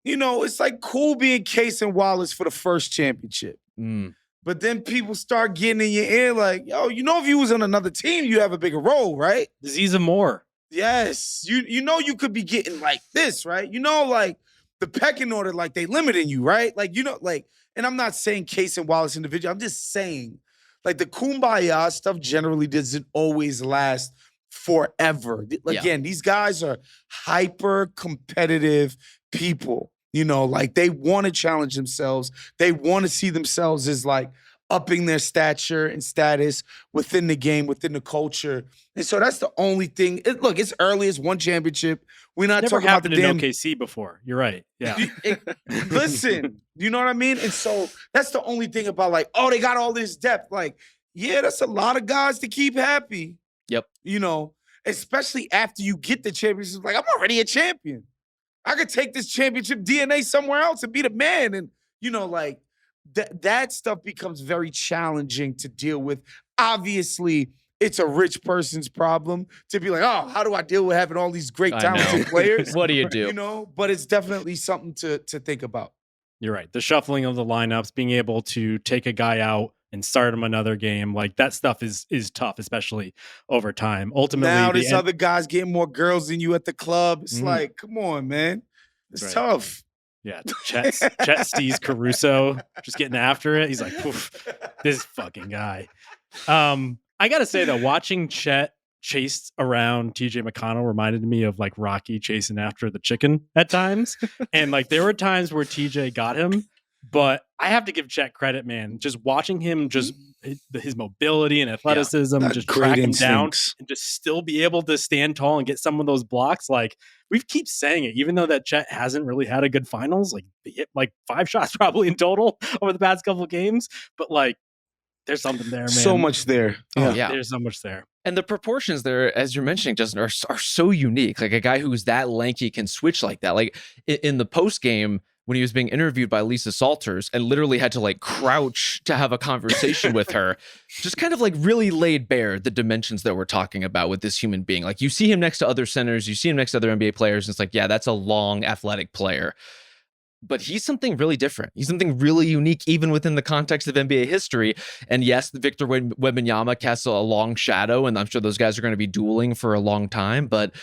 you know, it's like cool being Case and Wallace for the first championship. But then people start getting in your ear like, yo, you know, if you was on another team, you have a bigger role, right?
Disease of Moore.
Yes. You know you could be getting like this, right? You know, like the pecking order, like they limiting you, right? Like, you know, like, and I'm not saying Case and Wallace individual. I'm just saying, like, the kumbaya stuff generally doesn't always last forever. Again, these guys are hyper competitive people. You know, like they want to challenge themselves. They want to see themselves as like upping their stature and status within the game, within the culture. And so that's the only thing. Look, it's early. It's one championship. We're not talking about the damn
OKC before. You're right. Yeah.
Listen, you know what I mean? And so that's the only thing about like, oh, they got all this depth. Like, yeah, that's a lot of guys to keep happy.
Yep.
You know, especially after you get the championship. Like, I'm already a champion. I could take this championship DNA somewhere else and be the man. And, you know, like that stuff becomes very challenging to deal with. Obviously, it's a rich person's problem to be like, oh, how do I deal with having all these great talented players?
What do you do?
You know, but it's definitely something to think about.
You're right. The shuffling of the lineups, being able to take a guy out and start him another game, like that stuff is tough, especially over time. Ultimately,
now this other guy's getting more girls than you at the club. It's like, come on, man. It's tough.
Yeah, Chet Steez Caruso just getting after it. He's like, this fucking guy. I gotta say though, watching Chet chased around TJ McConnell reminded me of like Rocky chasing after the chicken at times. And like there were times where TJ got him, but I have to give Chet credit, man. Just watching him, just his mobility and athleticism, just track him down and just still be able to stand tall and get some of those blocks. Like we keep saying it, even though that Chet hasn't really had a good finals, like he hit like 5 shots probably in total over the past couple of games, but like there's something there, man.
So much there.
There's so much there.
And the proportions there, as you're mentioning, Justin, are so unique. Like a guy who's that lanky can switch like that. Like in the post game, when he was being interviewed by Lisa Salters and literally had to like crouch to have a conversation with her, just kind of like really laid bare the dimensions that we're talking about with this human being. Like you see him next to other centers, you see him next to other NBA players, and it's like, yeah, that's a long athletic player. But he's something really different. He's something really unique, even within the context of NBA history. And yes, Victor Wembanyama casts a long shadow, and I'm sure those guys are going to be dueling for a long time. But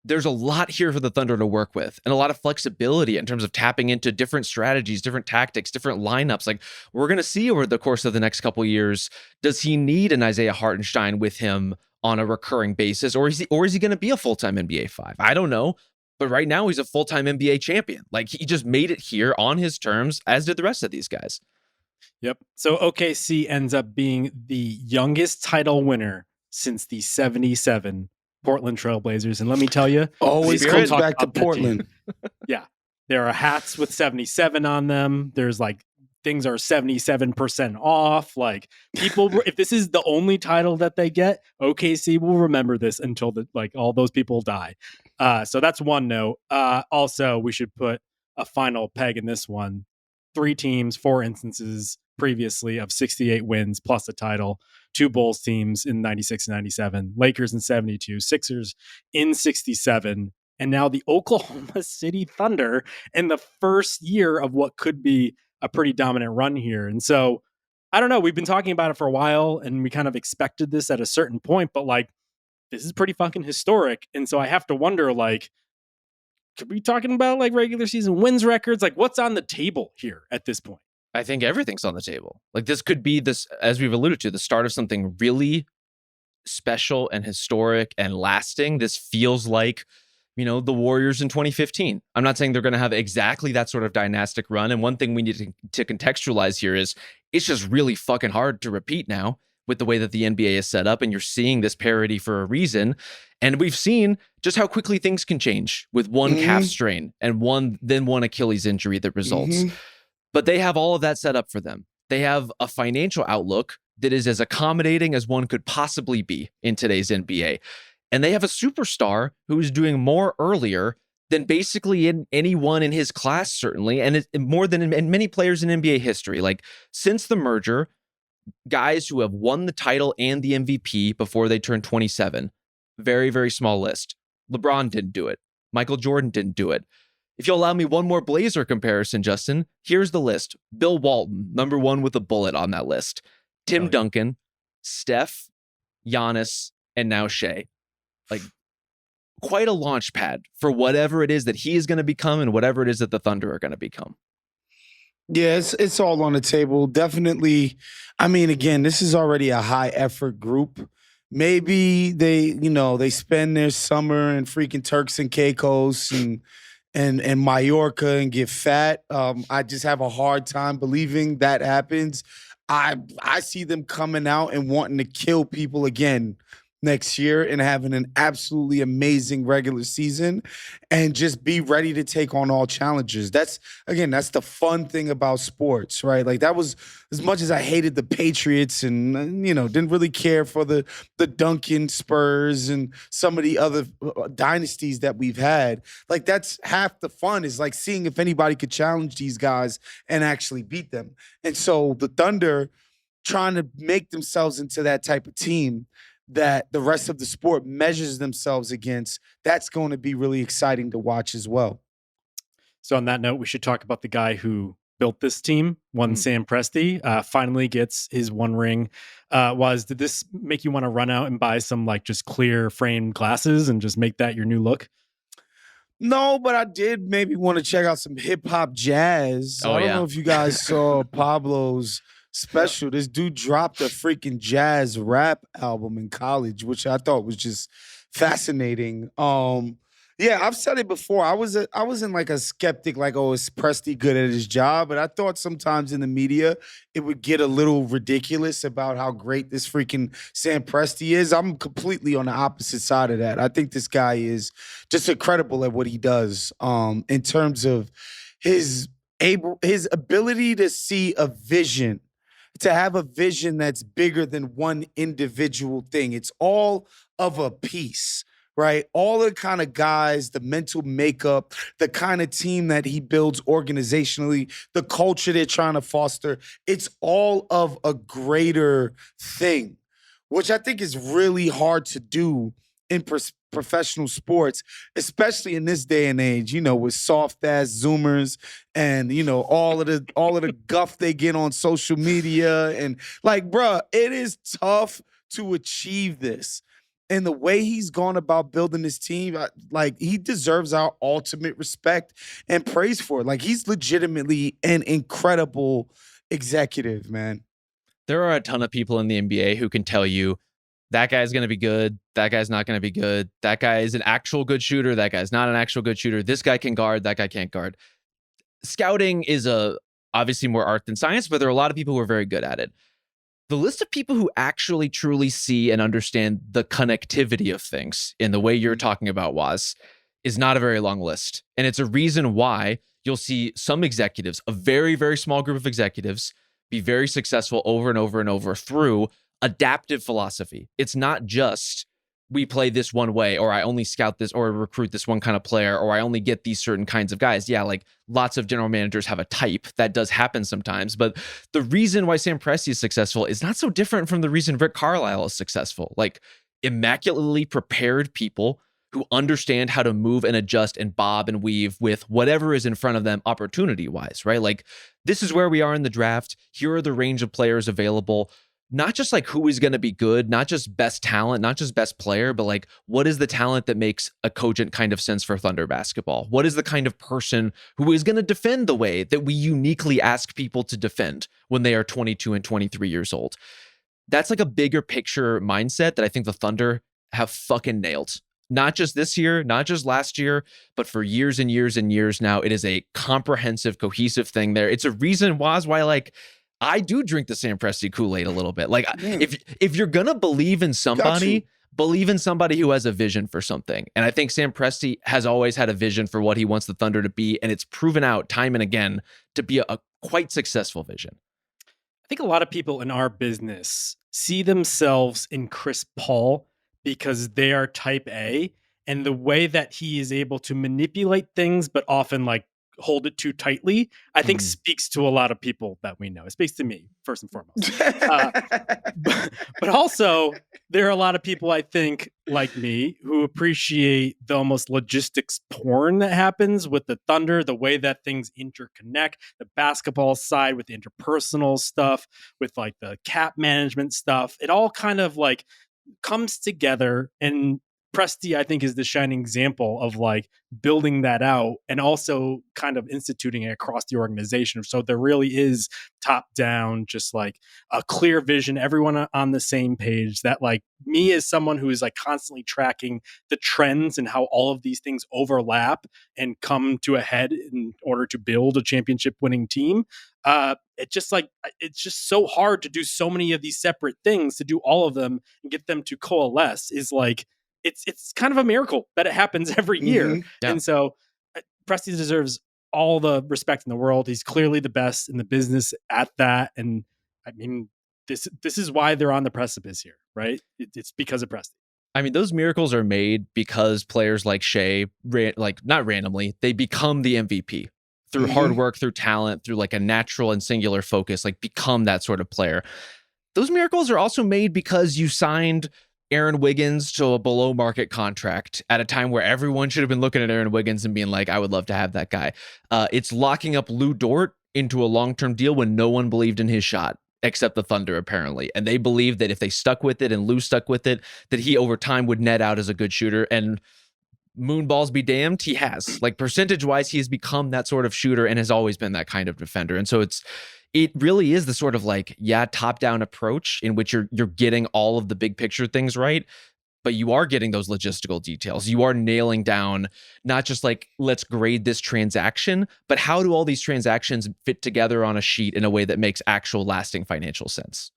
there's a lot here for the Thunder to work with, and a lot of flexibility in terms of tapping into different strategies, different tactics, different lineups. Like we're going to see over the course of the next couple of years, does he need an Isaiah Hartenstein with him on a recurring basis, or is he going to be a full-time NBA 5? I don't know. But right now he's a full-time NBA champion. Like, he just made it here on his terms, as did the rest of these guys.
Yep. So OKC ends up being the youngest title winner since the 77 Portland Trailblazers. And let me tell you,
always comes back to Portland.
Yeah. There are hats with 77 on them. There's like things are 77% off. Like, people, if this is the only title that they get, OKC will remember this until all those people die. So that's one note. Also, we should put a final peg in this one. 3 teams, 4 instances previously of 68 wins plus a title. 2 Bulls teams in 96 and 97, Lakers in 72, Sixers in 67, and now the Oklahoma City Thunder in the first year of what could be a pretty dominant run here. And so, I don't know, we've been talking about it for a while, and we kind of expected this at a certain point, but like, this is pretty fucking historic. And so I have to wonder, like, could we be talking about like regular season wins records? Like, what's on the table here at this point?
I think everything's on the table. Like, this could be this, as we've alluded to, the start of something really special and historic and lasting. This feels like, the Warriors in 2015. I'm not saying they're going to have exactly that sort of dynastic run. And one thing we need to contextualize here is it's just really fucking hard to repeat now with the way that the NBA is set up, and you're seeing this parity for a reason. And we've seen just how quickly things can change with one calf strain and one Achilles injury that results. But they have all of that set up for them. They have a financial outlook that is as accommodating as one could possibly be in today's NBA. And they have a superstar who is doing more earlier than basically anyone in his class, certainly, and more than in many players in NBA history. Like, since the merger, guys who have won the title and the MVP before they turn 27. Very, very small list. LeBron didn't do it. Michael Jordan didn't do it. If you'll allow me one more Blazer comparison, Justin, here's the list. Bill Walton, number 1 with a bullet on that list. Tim Duncan, Steph, Giannis, and now Shai. Like, quite a launch pad for whatever it is that he is going to become and whatever it is that the Thunder are going to become.
Yeah, it's all on the table. Definitely. I mean, again, this is already a high effort group. Maybe they spend their summer in freaking Turks and Caicos and Mallorca and get fat. I just have a hard time believing that happens. I see them coming out and wanting to kill people again next year and having an absolutely amazing regular season and just be ready to take on all challenges. That's the fun thing about sports, right? Like, that was, as much as I hated the Patriots and, didn't really care for the Duncan Spurs and some of the other dynasties that we've had. Like, that's half the fun, is like seeing if anybody could challenge these guys and actually beat them. And so the Thunder trying to make themselves into that type of team that the rest of the sport measures themselves against, that's going to be really exciting to watch as well.
So on that note, we should talk about the guy who built this team, Sam Presti, finally gets his 1 ring. Did this make you want to run out and buy some like just clear framed glasses and just make that your new look?
No, but I did maybe want to check out some hip hop jazz. I don't know if you guys saw Pablo's special. This dude dropped a freaking jazz rap album in college, which I thought was just fascinating. Yeah, I've said it before. I wasn't like a skeptic, like, oh, is Presti good at his job? But I thought sometimes in the media it would get a little ridiculous about how great this freaking Sam Presti is. I'm completely on the opposite side of that. I think this guy is just incredible at what he does. In terms of his ability to see a vision, to have a vision that's bigger than one individual thing. It's all of a piece, right? All the kind of guys, the mental makeup, the kind of team that he builds organizationally, the culture they're trying to foster, it's all of a greater thing, which I think is really hard to do in professional sports, especially in this day and age, with soft ass Zoomers and, all of the guff they get on social media. And like, bruh, it is tough to achieve this. And the way he's gone about building this team, he deserves our ultimate respect and praise for it. Like, he's legitimately an incredible executive, man.
There are a ton of people in the NBA who can tell you that guy's going to be good. That guy's not going to be good. That guy is an actual good shooter. That guy's not an actual good shooter. This guy can guard. That guy can't guard. Scouting is obviously more art than science, but there are a lot of people who are very good at it. The list of people who actually truly see and understand the connectivity of things in the way you're talking about, Woz, is not a very long list. And it's a reason why you'll see some executives, a very, very small group of executives, be very successful over and over and over through adaptive philosophy. It's not just we play this one way, or I only scout this or recruit this one kind of player, or I only get these certain kinds of guys. Yeah, like lots of general managers have a type. That does happen sometimes. But the reason why Sam Presti is successful is not so different from the reason Rick Carlisle is successful. Like immaculately prepared people who understand how to move and adjust and bob and weave with whatever is in front of them opportunity-wise, right? Like this is where we are in the draft. Here are the range of players available. Not just like who is going to be good, not just best talent, not just best player, but like what is the talent that makes a cogent kind of sense for Thunder basketball? What is the kind of person who is going to defend the way that we uniquely ask people to defend when they are 22 and 23 years old? That's like a bigger picture mindset that I think the Thunder have fucking nailed. Not just this year, not just last year, but for years and years and years now. It is a comprehensive, cohesive thing there. It's a reason, Woz, why like I do drink the Sam Presti Kool-Aid a little bit. Like if you're gonna believe in somebody, believe in somebody who has a vision for something. And I think Sam Presti has always had a vision for what he wants the Thunder to be, and it's proven out time and again to be a quite successful vision.
I think a lot of people in our business see themselves in Chris Paul because they are type A, and the way that he is able to manipulate things, but often like hold it too tightly, I think speaks to a lot of people that we know. It speaks to me first and foremost. But also there are a lot of people, I think, like me, who appreciate the almost logistics porn that happens with the Thunder, the way that things interconnect, the basketball side with the interpersonal stuff, with like the cap management stuff. It all kind of like comes together, and Presti, I think, is the shining example of like building that out and also kind of instituting it across the organization. So there really is top down, just like a clear vision, everyone on the same page. That like me as someone who is like constantly tracking the trends and how all of these things overlap and come to a head in order to build a championship winning team. It's just so hard to do so many of these separate things, to do all of them and get them to coalesce is like, it's kind of a miracle that it happens every year.
Yeah.
And so Presti deserves all the respect in the world. He's clearly the best in the business at that. And I mean, this is why they're on the precipice here, right? It's because of Presti.
I mean, those miracles are made because players like Shai, like not randomly, they become the MVP through hard work, through talent, through like a natural and singular focus, like become that sort of player. Those miracles are also made because you signed Aaron Wiggins to a below market contract at a time where everyone should have been looking at Aaron Wiggins and being like, I would love to have that guy. It's locking up Lou Dort into a long-term deal when no one believed in his shot, except the Thunder, apparently. And they believed that if they stuck with it and Lou stuck with it, that he over time would net out as a good shooter. And moonballs be damned, he has. Like percentage-wise, he has become that sort of shooter and has always been that kind of defender. And so it really is the sort of like, top-down approach in which you're getting all of the big picture things right, but you are getting those logistical details. You are nailing down not just like, let's grade this transaction, but how do all these transactions fit together on a sheet in a way that makes actual lasting financial sense?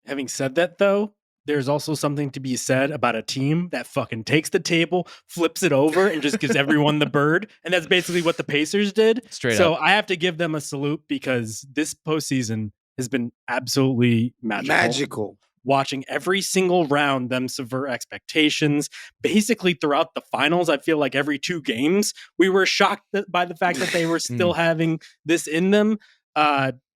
Having said that, though, there's also something to be said about a team that fucking takes the table, flips it over, and just gives everyone the bird. And that's basically what the Pacers did.
Straight up.
I have to give them a salute because this postseason has been absolutely magical. Watching every single round them subvert expectations. Basically throughout the finals, I feel like every 2 games, we were shocked by the fact that they were still having this in them.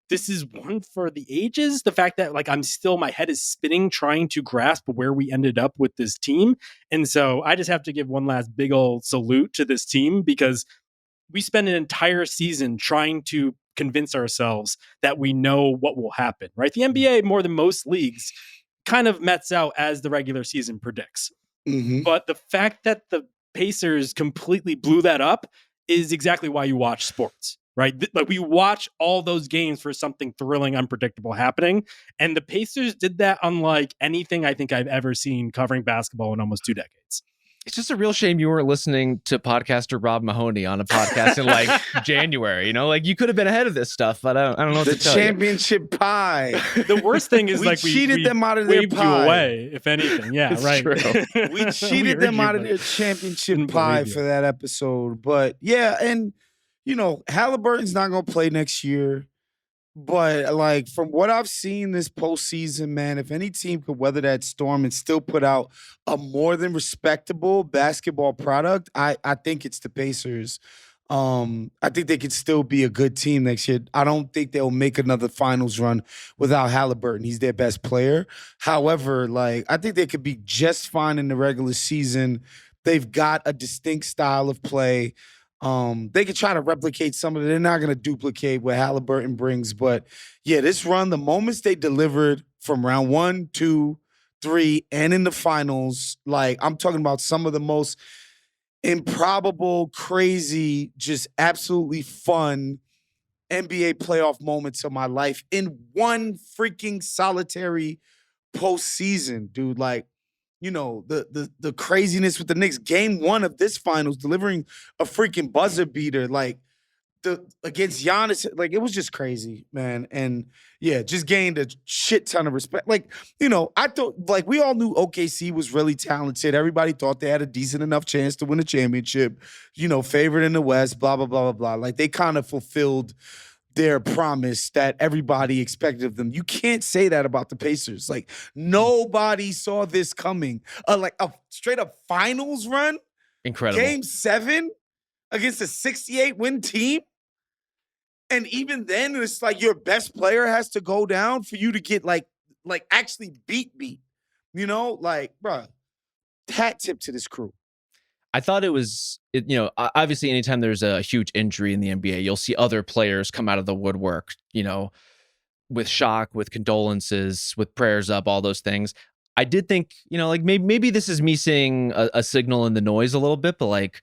This is one for the ages. The fact that like my head is spinning trying to grasp where we ended up with this team. And so I just have to give one last big old salute to this team because we spent an entire season trying to convince ourselves that we know what will happen, right? The NBA, more than most leagues, kind of mets out as the regular season predicts. But the fact that the Pacers completely blew that up is exactly why you watch sports. right? Like we watch all those games for something thrilling, unpredictable happening. And the Pacers did that unlike anything I think I've ever seen covering basketball in almost 2 decades.
It's just a real shame you weren't listening to podcaster Rob Mahoney on a podcast in like January. You know, like you could have been ahead of this stuff, but I don't know what
The
to tell you.
championship pie.
The worst thing is
We cheated them out of their
waved
pie.
you away, if anything. Yeah,
It's
right.
true.
We cheated them out of their championship
Didn't
pie
believe you.
for that episode. But yeah, and you know, Halliburton's not gonna play next year. But like from what I've seen this postseason, man, if any team could weather that storm and still put out a more than respectable basketball product, I think it's the Pacers. I think they could still be a good team next year. I don't think they'll make another finals run without Haliburton. He's their best player. However, like I think they could be just fine in the regular season. They've got a distinct style of play. They could try to replicate some of it. They're not going to duplicate what Haliburton brings. But yeah, this run, the moments they delivered from round 1, 2, 3, and in the finals, like I'm talking about some of the most improbable, crazy, just absolutely fun NBA playoff moments of my life in one freaking solitary postseason, dude. Like, you know, the craziness with the Knicks. Game 1 of this finals, delivering a freaking buzzer beater, like against Giannis. Like, it was just crazy, man. And yeah, just gained a shit ton of respect. Like, you know, I thought, like, we all knew OKC was really talented. Everybody thought they had a decent enough chance to win a championship, you know, favored in the West, blah, blah, blah, blah, blah. Like, they kind of fulfilled their promise that everybody expected of them. You can't say that about the Pacers. Like, nobody saw this coming. Like a straight up finals run,
Incredible.
Game 7 against a 68-win team. And even then, it's like your best player has to go down for you to get like actually beat. You know, like, bruh, hat tip to this crew.
I thought it was, you know, obviously anytime there's a huge injury in the NBA, you'll see other players come out of the woodwork, you know, with shock, with condolences, with prayers up, all those things. I did think, you know, like maybe this is me seeing a signal in the noise a little bit, but like,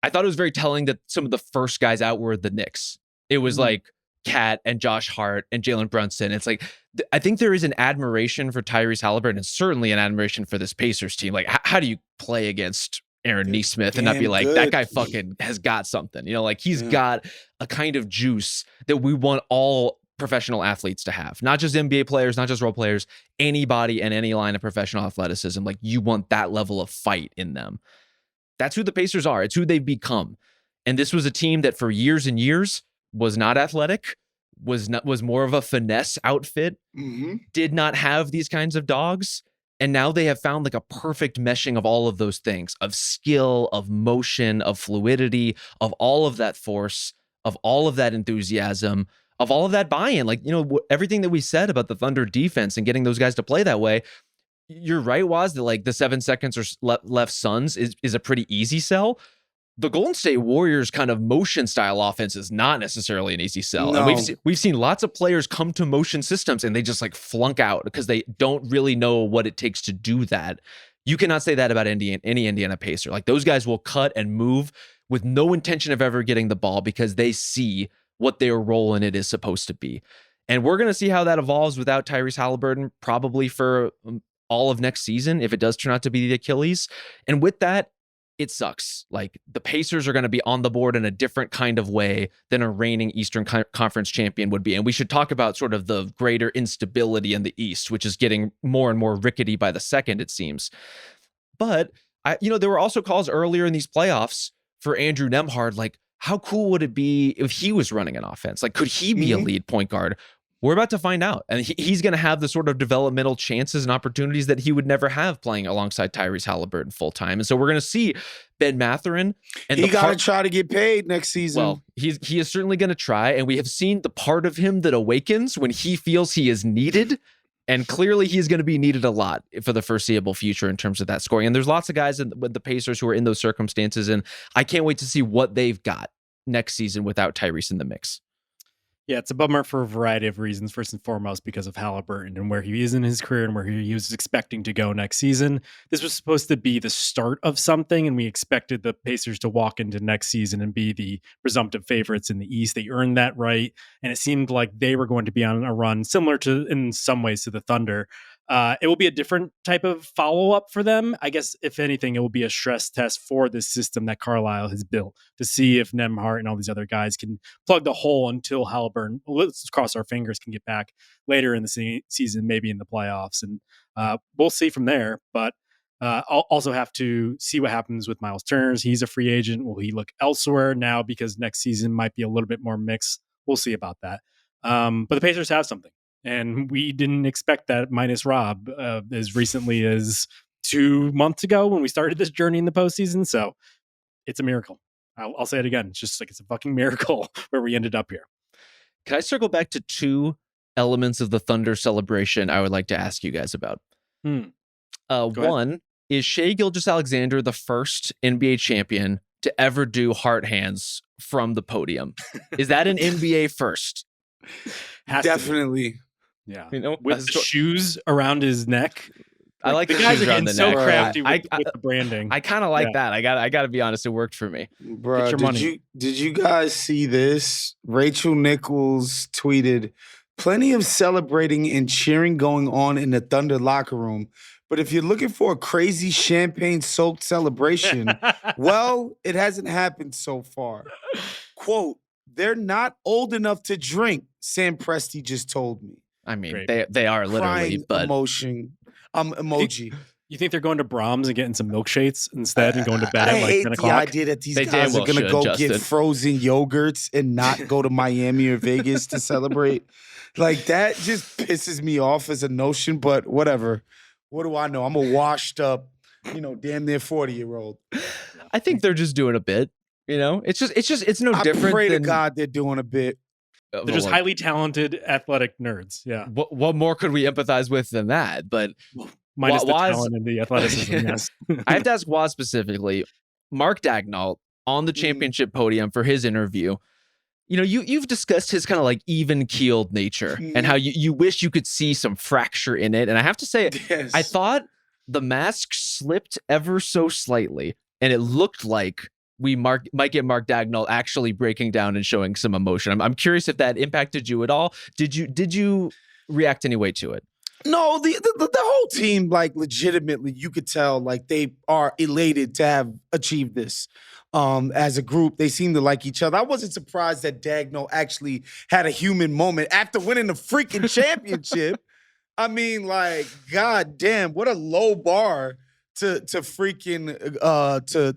I thought it was very telling that some of the first guys out were the Knicks. It was like Cat and Josh Hart and Jalen Brunson. It's like, I think there is an admiration for Tyrese Haliburton and certainly an admiration for this Pacers team. Like, how do you play against Aaron Nesmith and not be like, that guy fucking has got something, you know, like he's got a kind of juice that we want all professional athletes to have, not just NBA players, not just role players, anybody in any line of professional athleticism. Like you want that level of fight in them. That's who the Pacers are. It's who they've become. And this was a team that for years and years was not athletic, was more of a finesse outfit, did not have these kinds of dogs. And now they have found like a perfect meshing of all of those things, of skill, of motion, of fluidity, of all of that force, of all of that enthusiasm, of all of that buy-in. Like, you know, everything that we said about the Thunder defense and getting those guys to play that way, you're right, Woz, that like the 7 seconds or left Suns is a pretty easy sell. The Golden State Warriors kind of motion style offense is not necessarily an easy sell.
No.
And we've seen lots of players come to motion systems and they just like flunk out because they don't really know what it takes to do that. You cannot say that about any Indiana Pacer. Like those guys will cut and move with no intention of ever getting the ball because they see what their role in it is supposed to be. And we're going to see how that evolves without Tyrese Haliburton, probably for all of next season, if it does turn out to be the Achilles. And with that, it sucks. Like the Pacers are going to be on the board in a different kind of way than a reigning Eastern Conference champion would be. And we should talk about sort of the greater instability in the East, which is getting more and more rickety by the second, it seems. But there were also calls earlier in these playoffs for Andrew Nembhard. Like, how cool would it be if he was running an offense? Like, could he be a lead point guard? We're about to find out. And he's going to have the sort of developmental chances and opportunities that he would never have playing alongside Tyrese Haliburton full time. And so we're going to see Ben Mathurin. And
he got to try to get paid next season.
Well, he is certainly going to try. And we have seen the part of him that awakens when he feels he is needed. And clearly he's going to be needed a lot for the foreseeable future in terms of that scoring. And there's lots of guys with the Pacers who are in those circumstances. And I can't wait to see what they've got next season without Tyrese in the mix.
Yeah, it's a bummer for a variety of reasons. First and foremost, because of Haliburton and where he is in his career and where he was expecting to go next season. This was supposed to be the start of something, and we expected the Pacers to walk into next season and be the presumptive favorites in the East. They earned that right, and it seemed like they were going to be on a run similar to, in some ways, to the Thunder. It will be a different type of follow-up for them. I guess, if anything, it will be a stress test for this system that Carlisle has built to see if Nembhard and all these other guys can plug the hole until Haliburton, let's cross our fingers, can get back later in the season, maybe in the playoffs. And we'll see from there. But I'll also have to see what happens with Miles Turner. He's a free agent. Will he look elsewhere now because next season might be a little bit more mixed? We'll see about that. But the Pacers have something. And we didn't expect that minus Rob as recently as 2 months ago when we started this journey in the postseason. So it's a miracle. I'll say it again. It's just like it's a fucking miracle where we ended up here.
Can I circle back to two elements of the Thunder celebration I would like to ask you guys about? One is Shai Gilgeous-Alexander, the first NBA champion to ever do heart hands from the podium. Is that an NBA first?
Definitely.
Yeah,
you know,
with the shoes around his neck.
I like
the
the
guys
shoes
are
around
getting
the
so
neck.
crafty with the branding.
I kind of like that. I got to be honest, it worked for me.
Bro, did you guys see this? Rachel Nichols tweeted, "Plenty of celebrating and cheering going on in the Thunder locker room. But if you're looking for a crazy champagne-soaked celebration, well, it hasn't happened so far." Quote, "They're not old enough to drink," Sam Presti just told me.
I mean, they are literally,
Crying
but
emoji.
You think they're going to Brahms and getting some milkshakes instead and going to bed
I
at like
hate
10
the
o'clock?
idea that these guys are going to go get frozen yogurts and not go to Miami or Vegas to celebrate. Like, that just pisses me off as a notion, but whatever. What do I know? I'm a washed up, damn near 40-year-old.
I think they're just doing a bit. It's no different.
I pray to God they're doing a bit.
They're just highly talented athletic nerds. Yeah.
What more could we empathize with than that? But
minus the talent and the athleticism. Yes.
I have to ask Waz specifically. Mark Daigneault on the championship podium for his interview. You've discussed his kind of like even-keeled nature and how you wish you could see some fracture in it. And I have to say, yes. I thought the mask slipped ever so slightly, and it looked like we might get Mark Daigneault actually breaking down and showing some emotion. I'm curious if that impacted you at all. Did you react any way to it?
No, the whole team, like, legitimately, you could tell, like, they are elated to have achieved this. As a group, they seem to like each other. I wasn't surprised that Daigneault actually had a human moment after winning the freaking championship. I mean, like, god damn, what a low bar to freaking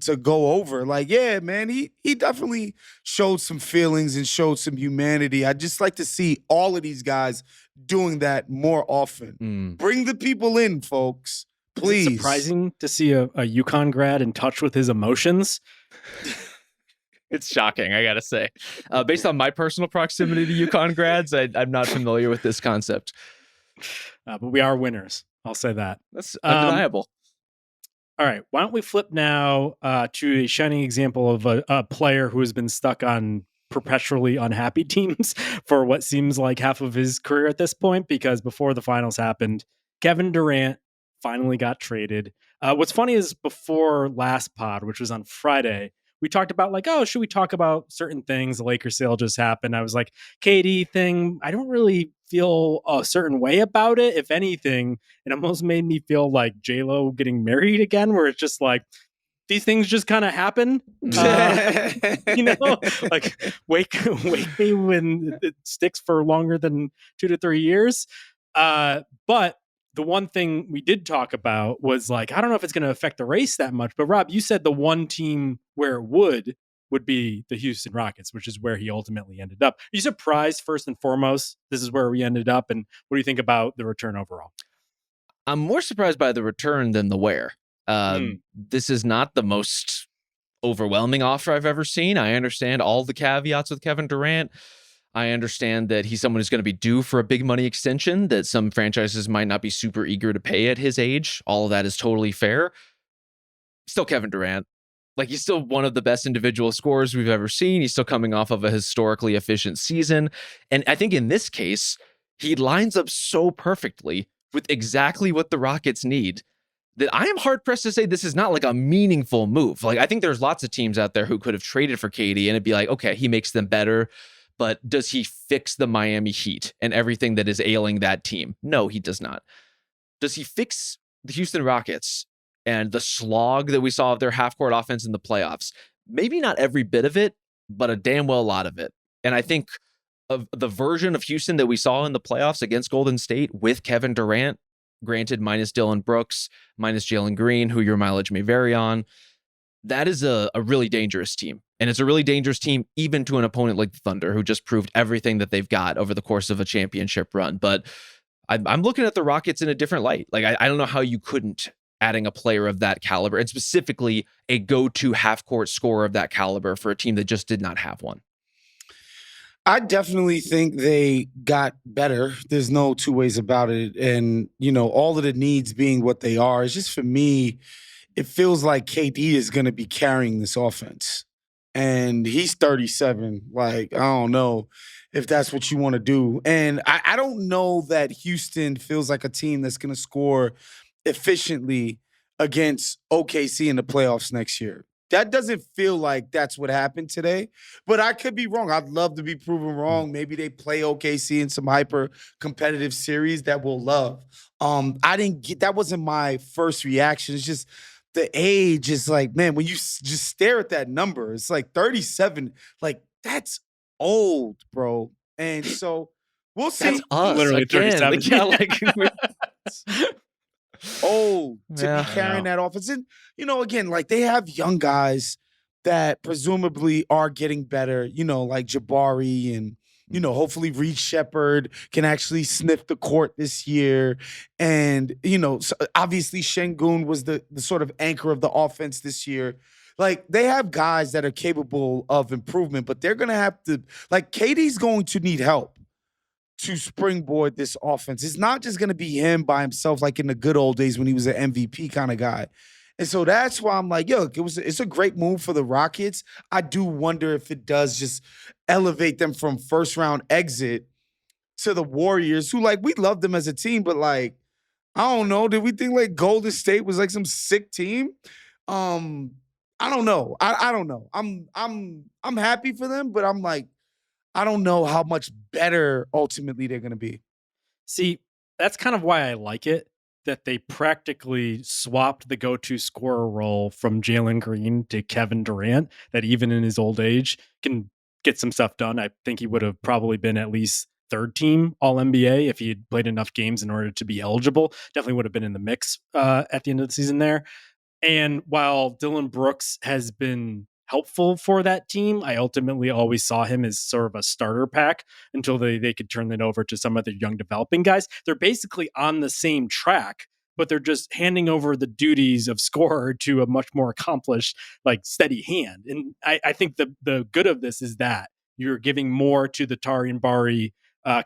to go over. Like, yeah, man, he definitely showed some feelings and showed some humanity. I just like to see all of these guys doing that more often. Bring the people in, folks. Please.
Is it surprising to see a UConn grad in touch with his emotions?
It's shocking, I gotta say. Based on my personal proximity to UConn grads, I'm not familiar with this concept.
But we are winners. I'll say that.
That's undeniable.
All right, why don't we flip now to a shining example of a player who has been stuck on perpetually unhappy teams for what seems like half of his career at this point, because before the finals happened, Kevin Durant finally got traded. What's funny is before last pod, which was on Friday, we talked about like, oh, should we talk about certain things? The Lakers sale just happened. I was like, KD thing, I don't really feel a certain way about it. If anything, it almost made me feel like J-Lo getting married again, where it's just like, these things just kind of happen. Like wake me when it sticks for longer than 2 to 3 years. But the one thing we did talk about was like, I don't know if it's going to affect the race that much, but Rob, you said the one team where it would be the Houston Rockets, which is where he ultimately ended up. Are you surprised, first and foremost, this is where we ended up? And what do you think about the return overall?
I'm more surprised by the return than the where. This is not the most overwhelming offer I've ever seen. I understand all the caveats with Kevin Durant. I understand that he's someone who's going to be due for a big money extension that some franchises might not be super eager to pay at his age. All of that is totally fair. Still Kevin Durant. Like, he's still one of the best individual scorers we've ever seen. He's still coming off of a historically efficient season. And I think in this case, he lines up so perfectly with exactly what the Rockets need that I am hard pressed to say this is not like a meaningful move. Like, I think there's lots of teams out there who could have traded for KD and it'd be like, okay, he makes them better, but does he fix the Miami Heat and everything that is ailing that team? No, he does not. Does he fix the Houston Rockets and the slog that we saw of their half-court offense in the playoffs? Maybe not every bit of it, but a damn well lot of it. And I think of the version of Houston that we saw in the playoffs against Golden State with Kevin Durant, granted minus Dylan Brooks, minus Jalen Green, who your mileage may vary on, that is a really dangerous team. And it's a really dangerous team even to an opponent like the Thunder, who just proved everything that they've got over the course of a championship run. But I'm looking at the Rockets in a different light. Like, I don't know how you couldn't, adding a player of that caliber, and specifically a go-to half-court scorer of that caliber for a team that just did not have one.
I definitely think they got better. There's no two ways about it. And, all of the needs being what they are, it's just, for me, it feels like KD is going to be carrying this offense. And he's 37. Like, I don't know if that's what you want to do. And I don't know that Houston feels like a team that's going to score efficiently against OKC in the playoffs next year. That doesn't feel like that's what happened today, but I could be wrong. I'd love to be proven wrong. Maybe they play OKC in some hyper competitive series that we'll love. That wasn't my first reaction. It's just the age is like, man, when you just stare at that number, it's like 37. Like, that's old, bro. And so we'll see.
That's us.
Literally
again.
37.
Like,
old to be carrying that offense. And, again, like, they have young guys that presumably are getting better, like Jabari and, hopefully Reed Shepherd can actually sniff the court this year. And, so obviously Şengün was the sort of anchor of the offense this year. Like, they have guys that are capable of improvement, but they're going to have to, like, KD's going to need help to springboard this offense. It's not just going to be him by himself like in the good old days when he was an MVP kind of guy. And so that's why I'm like, it's a great move for the Rockets. I do wonder if it does just elevate them from first round exit to the Warriors, who, like, we loved them as a team, but, like, I don't know. Did we think like Golden State was like some sick team? I don't know. I don't know. I'm happy for them, but I'm like, I don't know how much better ultimately they're going to be.
See, that's kind of why I like it, that they practically swapped the go-to scorer role from Jalen Green to Kevin Durant, that even in his old age can get some stuff done. I think he would have probably been at least third team All-NBA if he had played enough games in order to be eligible. Definitely would have been in the mix at the end of the season there. And while Dylan Brooks has been helpful for that team, I ultimately always saw him as sort of a starter pack until they could turn it over to some of their young developing guys. They're basically on the same track, but they're just handing over the duties of scorer to a much more accomplished, like, steady hand. And I think the good of this is that you're giving more to the Tari and Bari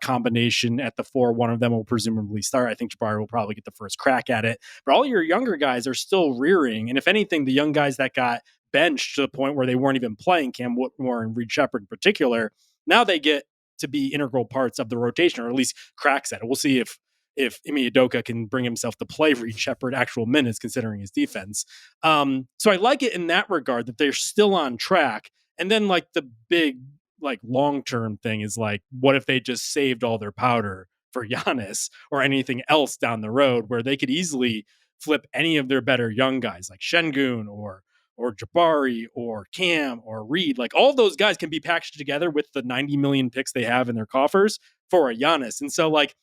combination at the 4. One of them will presumably start. I think Jabari will probably get the first crack at it. But all your younger guys are still rearing. And if anything, the young guys that got benched to the point where they weren't even playing, Cam Whitmore and Reed Shepherd in particular, now they get to be integral parts of the rotation, or at least cracks at it. We'll see if Ime Udoka can bring himself to play Reed Shepherd actual minutes, considering his defense. So I like it in that regard, that they're still on track. And then, like, the big, like, long-term thing is, like, what if they just saved all their powder for Giannis or anything else down the road, where they could easily flip any of their better young guys like Şengün or Jabari or Cam or Reed. Like, all those guys can be packaged together with the 90 million picks they have in their coffers for a Giannis. And so, like,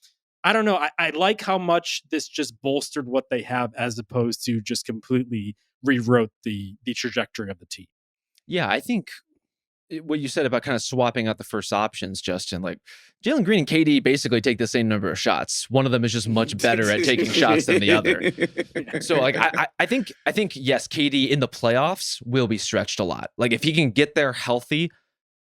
I don't know. I like how much this just bolstered what they have as opposed to just completely rewrote the trajectory of the team.
Yeah, I think what you said about kind of swapping out the first options, Justin, like, Jalen Green and KD basically take the same number of shots. One of them is just much better at taking shots than the other. So, like, I think yes, KD in the playoffs will be stretched a lot. Like, if he can get there healthy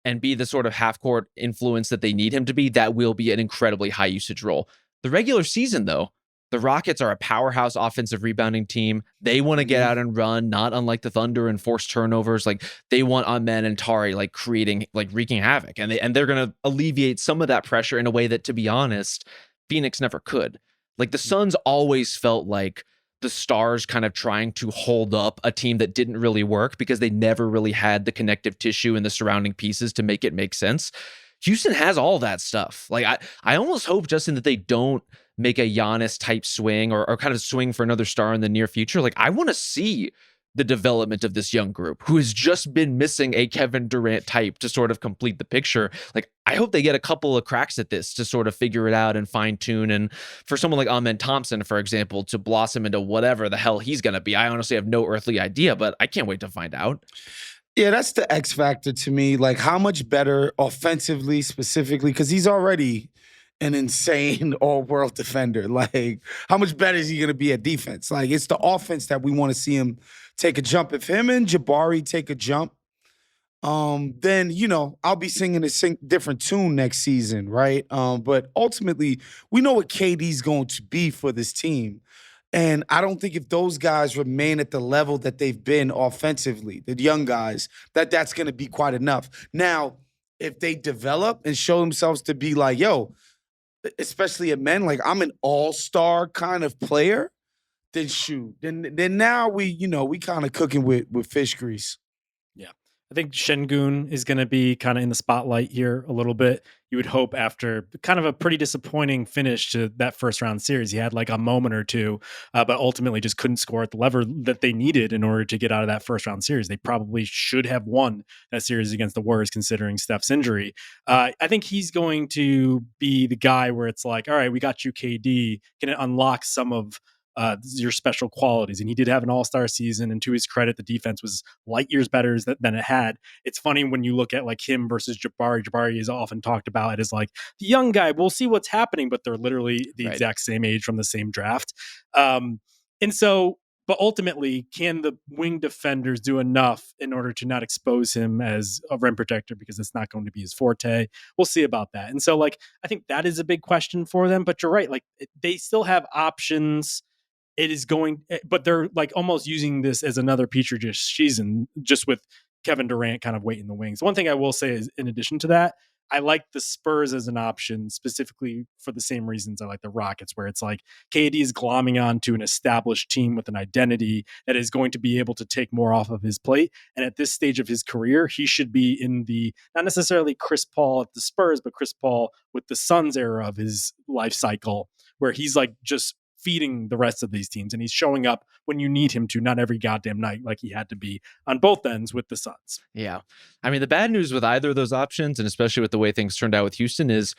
and be the sort of half-court influence that they need him to be, that will be an incredibly high usage role. The regular season, though, The Rockets are a powerhouse offensive rebounding team. They want to get out and run, not unlike the Thunder, and force turnovers. Like they want Amen and Tari like creating, like wreaking havoc. And they're going to alleviate some of that pressure in a way that, to be honest, Phoenix never could. Like the Suns always felt like the stars kind of trying to hold up a team that didn't really work because they never really had the connective tissue and the surrounding pieces to make it make sense. Houston has all that stuff. Like I almost hope, Justin, that they don't make a Giannis type swing or kind of swing for another star in the near future. Like I want to see the development of this young group who has just been missing a Kevin Durant type to sort of complete the picture. Like I hope they get a couple of cracks at this to sort of figure it out and fine tune. And for someone like Amen Thompson, for example, to blossom into whatever the hell he's going to be, I honestly have no earthly idea, but I can't wait to find out.
Yeah, that's the X factor to me. Like, how much better offensively, specifically, because he's already an insane all-world defender. Like, how much better is he going to be at defense? Like, it's the offense that we want to see him take a jump. If him and Jabari take a jump, then, you know, I'll be singing a different tune next season, right? But ultimately, we know what KD's going to be for this team. And I don't think if those guys remain at the level that they've been offensively, the young guys, that's going to be quite enough. Now, if they develop and show themselves to be like, yo, especially at men, like I'm an all-star kind of player, then shoot. Then now we kind of cooking with fish grease.
Yeah. I think Şengün is going to be kind of in the spotlight here a little bit. You would hope after kind of a pretty disappointing finish to that first round series. He had like a moment or two, but ultimately just couldn't score at the level that they needed in order to get out of that first round series. They probably should have won that series against the Warriors considering Steph's injury. I think he's going to be the guy where it's like, all right, we got you KD. Can it unlock some of your special qualities? And he did have an all-star season, and to his credit, the defense was light years better than it had. It's funny when you look at like him versus Jabari. Jabari is often talked about as like the young guy. We'll see what's happening, but they're literally the exact same age from the same draft. And so, but ultimately, can the wing defenders do enough in order to not expose him as a rim protector, because it's not going to be his forte? We'll see about that. And so, like, I think that is a big question for them, but you're right. Like, they still have options. It is going, but they're like almost using this as another Petri dish season, just with Kevin Durant kind of waiting the wings. One thing I will say is, in addition to that, I like the Spurs as an option specifically for the same reasons I like the Rockets, where it's like KD is glomming on to an established team with an identity that is going to be able to take more off of his plate. And at this stage of his career, he should be in the, not necessarily Chris Paul at the Spurs, but Chris Paul with the Suns era of his life cycle, where he's like just feeding the rest of these teams, and he's showing up when you need him to, not every goddamn night like he had to be on both ends with the Suns.
Yeah. I mean, the bad news with either of those options, and especially with the way things turned out with Houston, is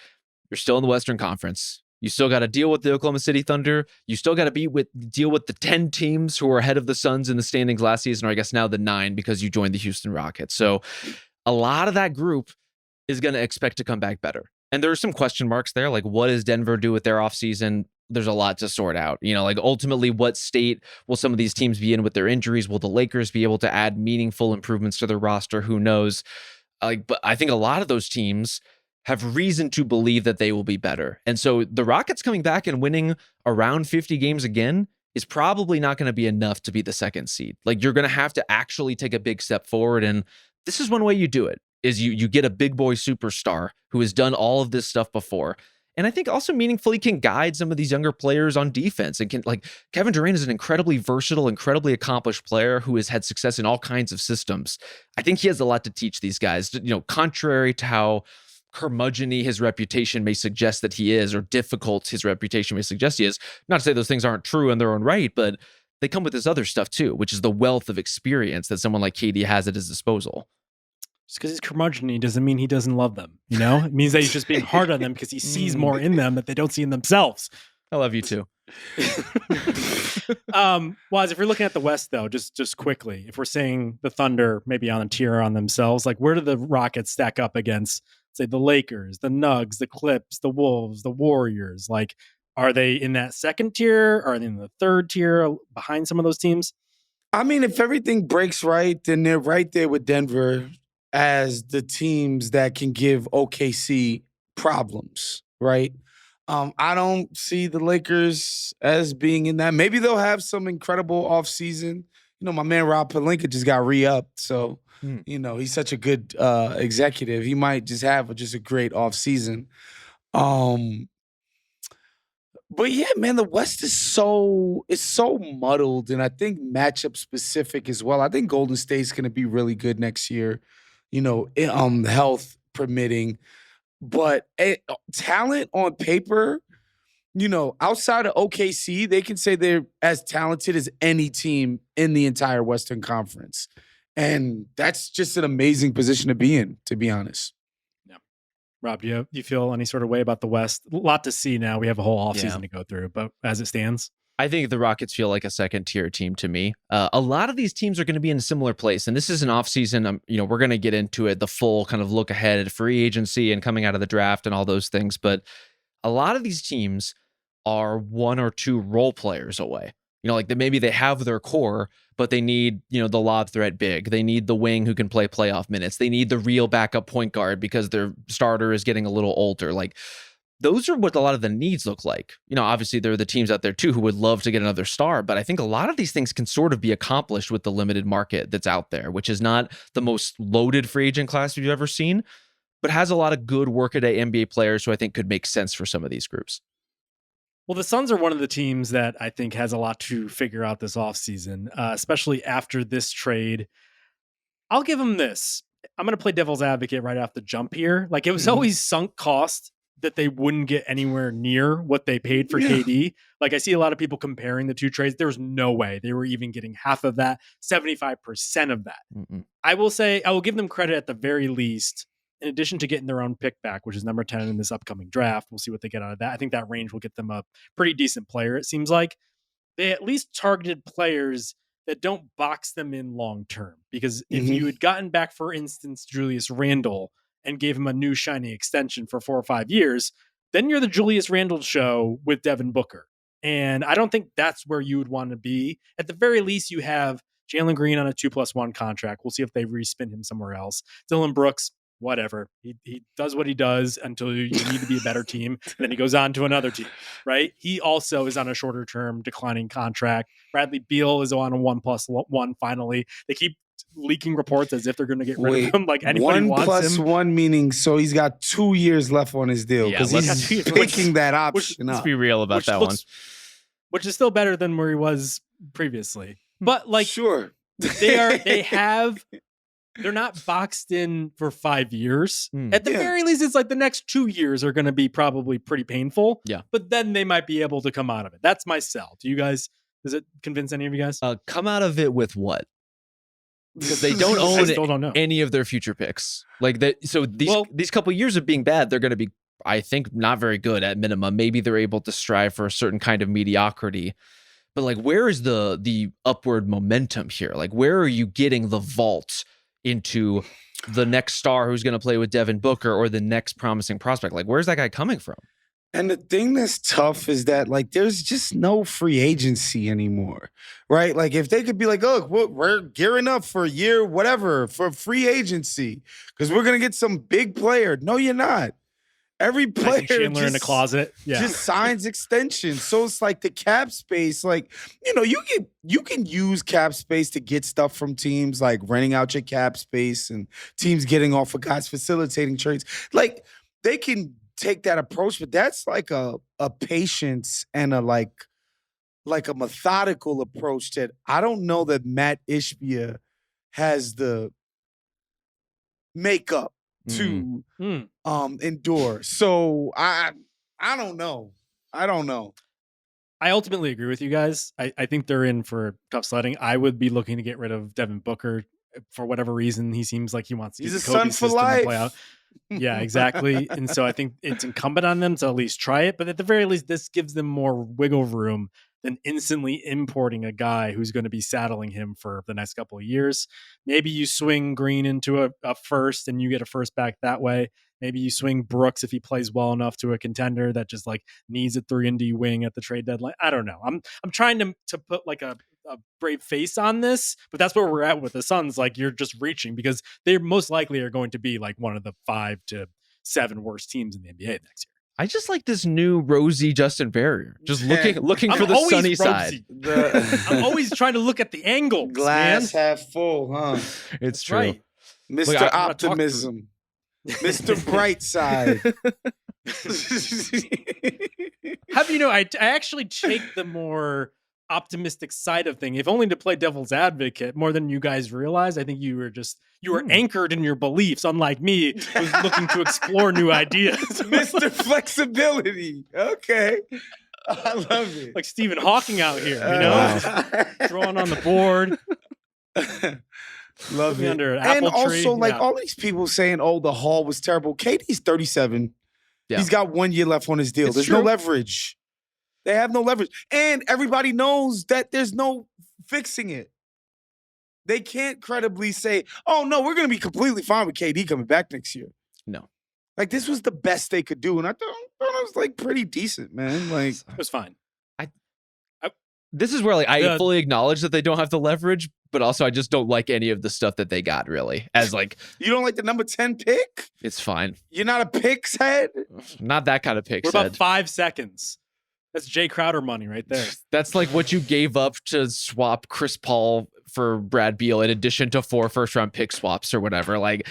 you're still in the Western Conference. You still got to deal with the Oklahoma City Thunder. You still got to deal with the 10 teams who were ahead of the Suns in the standings last season, or I guess now the 9 because you joined the Houston Rockets. So a lot of that group is going to expect to come back better. And there are some question marks there, like what does Denver do with their offseason? There's a lot to sort out. You know, like ultimately, what state will some of these teams be in with their injuries? Will the Lakers be able to add meaningful improvements to their roster? Who knows? But I think a lot of those teams have reason to believe that they will be better. And so the Rockets coming back and winning around 50 games again is probably not going to be enough to be the second seed. Like you're going to have to actually take a big step forward. And this is one way you do it, is you get a big boy superstar who has done all of this stuff before. And I think also meaningfully can guide some of these younger players on defense. And can, like, Kevin Durant is an incredibly versatile, incredibly accomplished player who has had success in all kinds of systems. I think he has a lot to teach these guys, you know, contrary to how curmudgeon-y his reputation may suggest that he is, or difficult his reputation may suggest he is. Not to say those things aren't true in their own right, but they come with this other stuff too, which is the wealth of experience that someone like KD has at his disposal.
Just because he's curmudgeon-y doesn't mean he doesn't love them, you know? It means that he's just being hard on them because he sees more in them that they don't see in themselves.
I love you too.
Well, as if we're looking at the West, though, just quickly, if we're saying the Thunder maybe on a tier on themselves, like where do the Rockets stack up against, say, the Lakers, the Nugs, the Clips, the Wolves, the Warriors? Like, are they in that second tier? Are they in the third tier behind some of those teams?
I mean, if everything breaks right, then they're right there with Denver as the teams that can give OKC problems, right? I don't see the Lakers as being in that. Maybe they'll have some incredible offseason. My man Rob Pelinka just got re-upped. So, he's such a good executive. He might just have just a great offseason. But yeah, man, the West is so muddled, and I think matchup specific as well. I think Golden State's going to be really good next year, health permitting. But talent on paper, outside of OKC, they can say they're as talented as any team in the entire Western Conference. And that's just an amazing position to be in, to be honest.
Yeah. Rob, do you feel any sort of way about the West? A lot to see now. We have a whole offseason to go through, but as it stands?
I think the Rockets feel like a second-tier team to me. A lot of these teams are going to be in a similar place, and this is an offseason. We're going to get into it, the full kind of look ahead at free agency and coming out of the draft and all those things. But a lot of these teams are one or two role players away. Maybe they have their core, but they need, the lob threat big. They need the wing who can play playoff minutes. They need the real backup point guard because their starter is getting a little older. Those are what a lot of the needs look like. Obviously there are the teams out there too who would love to get another star, but I think a lot of these things can sort of be accomplished with the limited market that's out there, which is not the most loaded free agent class we've ever seen, but has a lot of good workaday NBA players who I think could make sense for some of these groups.
Well, the Suns are one of the teams that I think has a lot to figure out this offseason, especially after this trade. I'll give them this. I'm going to play devil's advocate right off the jump here. It was always sunk cost that they wouldn't get anywhere near what they paid for KD. I see a lot of people comparing the two trades. There's no way they were even getting half of that, 75% of that. I will say, I will give them credit at the very least. In addition to getting their own pick back, which is number 10 in this upcoming draft, we'll see what they get out of that. I think that range will get them a pretty decent player. It seems like they at least targeted players that don't box them in long term. Because if you had gotten back, for instance, Julius Randle and gave him a new shiny extension for 4 or 5 years, then you're the Julius Randle show with Devin Booker. And I don't think that's where you would want to be. At the very least, you have Jalen Green on a 2+1 contract. We'll see if they respin him somewhere else. Dylan Brooks, whatever. He does what he does until you need to be a better team. And then he goes on to another team, right? He also is on a shorter term declining contract. Bradley Beal is on a 1+1 finally. They keep leaking reports as if they're going to get rid of him. Anybody wants him.
1+1 meaning so he's got 2 years left on his deal because he's picking that option up.
Let's be real about that one.
Which is still better than where he was previously. But
sure.
They're not boxed in for 5 years. At the very least, it's the next 2 years are going to be probably pretty painful.
Yeah.
But then they might be able to come out of it. That's my sell. Do you guys, does it convince any of you guys?
Come out of it with what? Because they don't own any of their future picks. So these couple years of being bad, they're going to be, I think, not very good at minimum. Maybe they're able to strive for a certain kind of mediocrity. But where is the upward momentum here? Where are you getting the vault into the next star who's going to play with Devin Booker or the next promising prospect? Where's that guy coming from?
And the thing that's tough is that there's just no free agency anymore, right? If they could be look, we're gearing up for a year, whatever, for free agency because we're going to get some big player. No, you're not. Every player
Chandler in the closet
just signs extensions. So it's the cap space. You can use cap space to get stuff from teams, renting out your cap space and teams getting off of guys facilitating trades. They can take that approach, but that's a patience and a a methodical approach that I don't know that Matt Ishbia has the makeup to endure. So I don't know.
I ultimately agree with you guys. I think they're in for tough sledding. I would be looking to get rid of Devin Booker for whatever reason. He seems like he wants to
He's
keep
a
the Kobe
son for
system
life.
and play out. Yeah, exactly. And so I think it's incumbent on them to at least try it. But at the very least, this gives them more wiggle room than instantly importing a guy who's going to be saddling him for the next couple of years. Maybe you swing Green into a first and you get a first back that way. Maybe you swing Brooks if he plays well enough to a contender that just needs a 3-and-D wing at the trade deadline. I don't know. I'm trying to put a brave face on this, but that's where we're at with the Suns. You're just reaching because they most likely are going to be one of the 5 to 7 worst teams in the NBA next year.
I just like this new rosy Justin Verrier. Just looking for
I'm
the
always
sunny
rosy.
side.
I'm always trying to look at the angles,
Glass
man.
half full, huh?
It's
That's
true.
right.
Mr.
Look, I
Optimism. Mr. Brightside.
Have you know, I actually take the more optimistic side of thing, if only to play devil's advocate more than you guys realize. I think you were anchored in your beliefs, unlike me, who's looking to explore new ideas.
Mr. Flexibility. Okay. I love it.
Like Stephen Hawking out here, you know? Throwing on the board.
Love it.
Under an
And
apple tree.
also, like, all these people saying, oh, the haul was terrible. KD's 37.
Yeah.
He's got 1 year left on his deal.
It's
There's
true.
no leverage. They have no leverage. And everybody knows that there's no fixing it. They can't credibly say, oh, no, we're going to be completely fine with KD coming back next year.
No.
Like, this was the best they could do. And I thought it was, like, pretty decent, man. Like,
it was fine.
This is where like I fully acknowledge that they don't have the leverage, but also I just don't like any of the stuff that they got really. As like,
you don't like the number 10 pick?
it's fine.
You're not a picks head?
Not that kind of pick.
We're about 5 seconds. That's Jay Crowder money right there.
That's like what you gave up to swap Chris Paul for Brad Beal in addition to 4 first-round pick swaps or whatever. Like,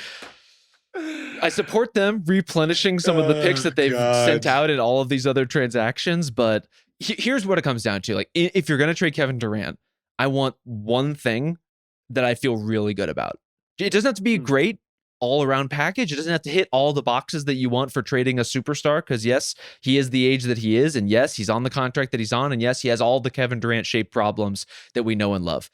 I support them replenishing some of the picks that they've sent out in all of these other transactions, but here's what it comes down to. Like, if you're going to trade Kevin Durant, I want one thing that I feel really good about. It doesn't have to be a great all-around package. It doesn't have to hit all the boxes that you want for trading a superstar, because yes, he is the age that he is, and yes, he's on the contract that he's on, and yes, he has all the Kevin Durant-shaped problems that we know and love.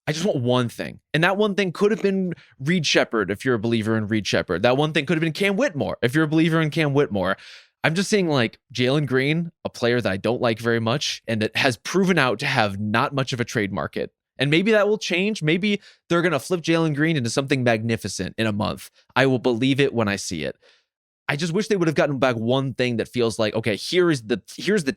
I just want one thing. And that one thing could have been Reed Shepherd, if you're a believer in Reed Shepherd. That one thing could have been Cam Whitmore, if you're a believer in Cam Whitmore. I'm just saying, like, Jalen Green, a player that I don't like very much and that has proven out to have not much of a trade market. And maybe that will change. Maybe they're going to flip Jalen Green into something magnificent in a month. I will believe it when I see it. I just wish they would have gotten back one thing that feels like, okay, here's the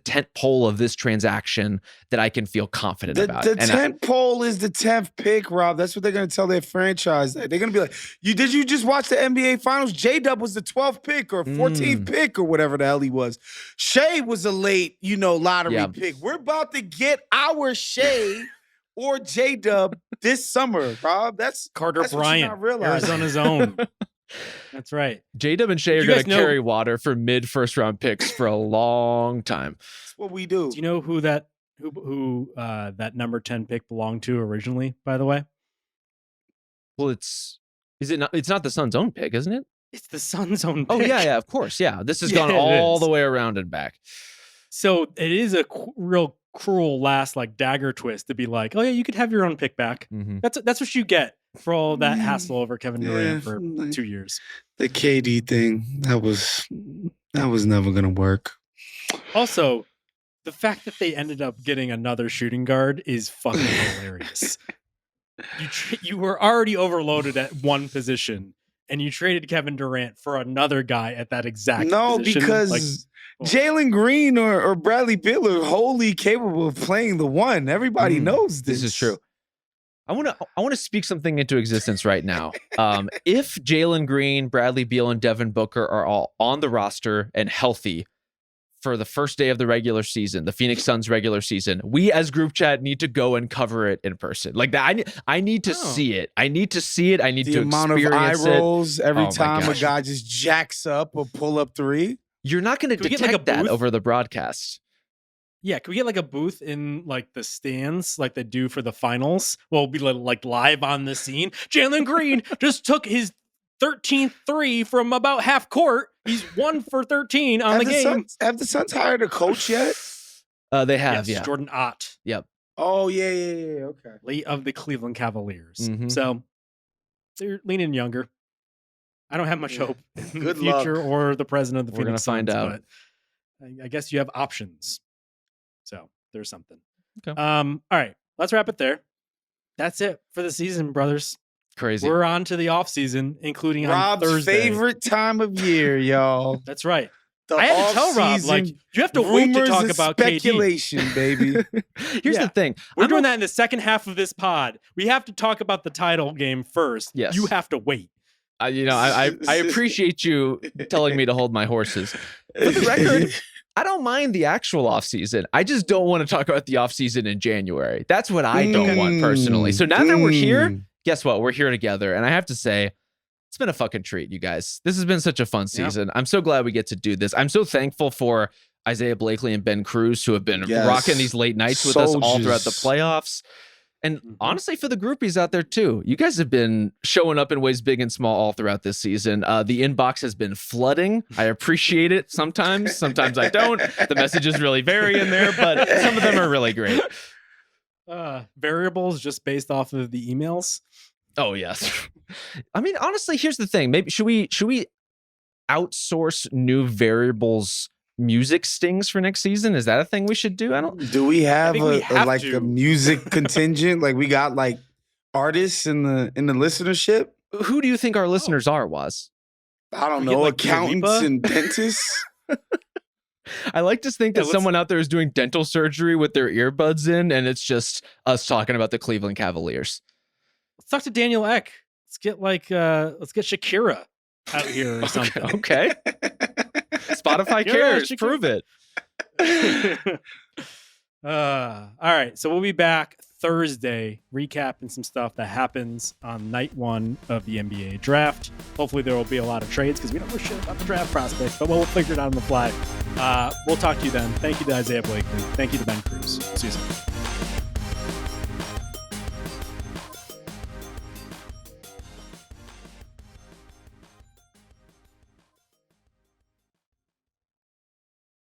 tent pole of this transaction that I can feel confident about.
The tent pole is the 10th pick, Rob. That's what they're going to tell their franchise. They're going to be like, did you just watch the NBA Finals? J-Dub was the 12th pick or 14th pick or whatever the hell he was. Shai was a late, lottery pick. We're about to get our Shai or J-Dub this summer, Rob. That's
Carter Bryant, Arizona's own. That's right.
J-Dub and Shai are going to carry water for mid-first round picks for a long time.
That's what we do.
Do you know who that number 10 pick belonged to originally, by the way?
Well, it's not the Suns' own pick, isn't it?
It's the Suns' own pick.
Oh, yeah, of course. Yeah. This has gone all the way around and back.
So it is a real cruel last dagger twist to be like, oh yeah, you could have your own pick back.
Mm-hmm.
That's what you get for all that hassle over Kevin Durant for 2 years.
The KD thing, that was never gonna work.
Also, the fact that they ended up getting another shooting guard is fucking hilarious. You were already overloaded at one position, and you traded Kevin Durant for another guy at that exact position.
Because Jalen Green or Bradley Beal are wholly capable of playing the one. Everybody knows this.
This is true. I want to speak something into existence right now. If Jalen Green, Bradley Beal, and Devin Booker are all on the roster and healthy for the first day of the regular season, the Phoenix Suns regular season, we as group chat need to go and cover it in person. Like that, I need to see it. I need to see it. I need to experience it.
The amount of eye rolls every time a guy just jacks up or pull up three.
You're not going to detect that over the broadcast.
Yeah, can we get a booth in the stands like they do for the finals? We'll be live on the scene. Jalen Green just took his 13th three from about half court. He's 1 for 13 on the game.
Have the Suns hired a coach yet?
They have,
yes, Jordan Ott.
Yep.
Oh, yeah. Okay.
Late of the Cleveland Cavaliers.
Mm-hmm.
So they're leaning younger. I don't have much hope in
Good
the future
luck.
or the president of the
We're
Phoenix
gonna find
Suns,
out.
But I guess you have options. So there's something.
Okay.
All right, let's wrap it there. That's it for the season, brothers.
Crazy.
We're on to the off season, including
Rob's
on Thursday.
favorite time of year, y'all.
That's right.
The
I had to tell Rob,
off-season
you have to wait to
rumors
talk
and
about
speculation, baby.
Here's the thing.
We're doing that in the second half of this pod. We have to talk about the title game first.
Yes.
You have to wait.
I appreciate you telling me to hold my horses. For the record, I don't mind the actual offseason. I just don't want to talk about the offseason in January. That's what I don't want personally. So now that we're here, guess what? We're here together. And I have to say, it's been a fucking treat, you guys. This has been such a fun season. I'm so glad we get to do this. I'm so thankful for Isaiah Blakely and Ben Cruz, who have been rocking these late nights with us all throughout the playoffs. And honestly, for the groupies out there too, you guys have been showing up in ways big and small all throughout this season. The inbox has been flooding. I appreciate it sometimes. Sometimes I don't. The messages really vary in there, but some of them are really great.
Variables just based off of the emails.
Oh, yes. I mean, honestly, here's the thing. Maybe should we outsource new variables music stings for next season? Is that a thing we should do?
Do we have a music contingent? Like we got like artists in the listenership?
Who do you think our listeners are, Woz?
I don't know, like accountants and dentists.
I like to think that someone out there is doing dental surgery with their earbuds in, and it's just us talking about the Cleveland Cavaliers.
Let's talk to Daniel Ek. Let's get Shakira out here or something.
Okay. Spotify cares. Prove it.
All right. So we'll be back Thursday recapping some stuff that happens on night 1 of the NBA draft. Hopefully there will be a lot of trades because we don't know shit about the draft prospects, but we'll figure it out on the fly. We'll talk to you then. Thank you to Isaiah Blakely. Thank you to Ben Cruz. See you soon.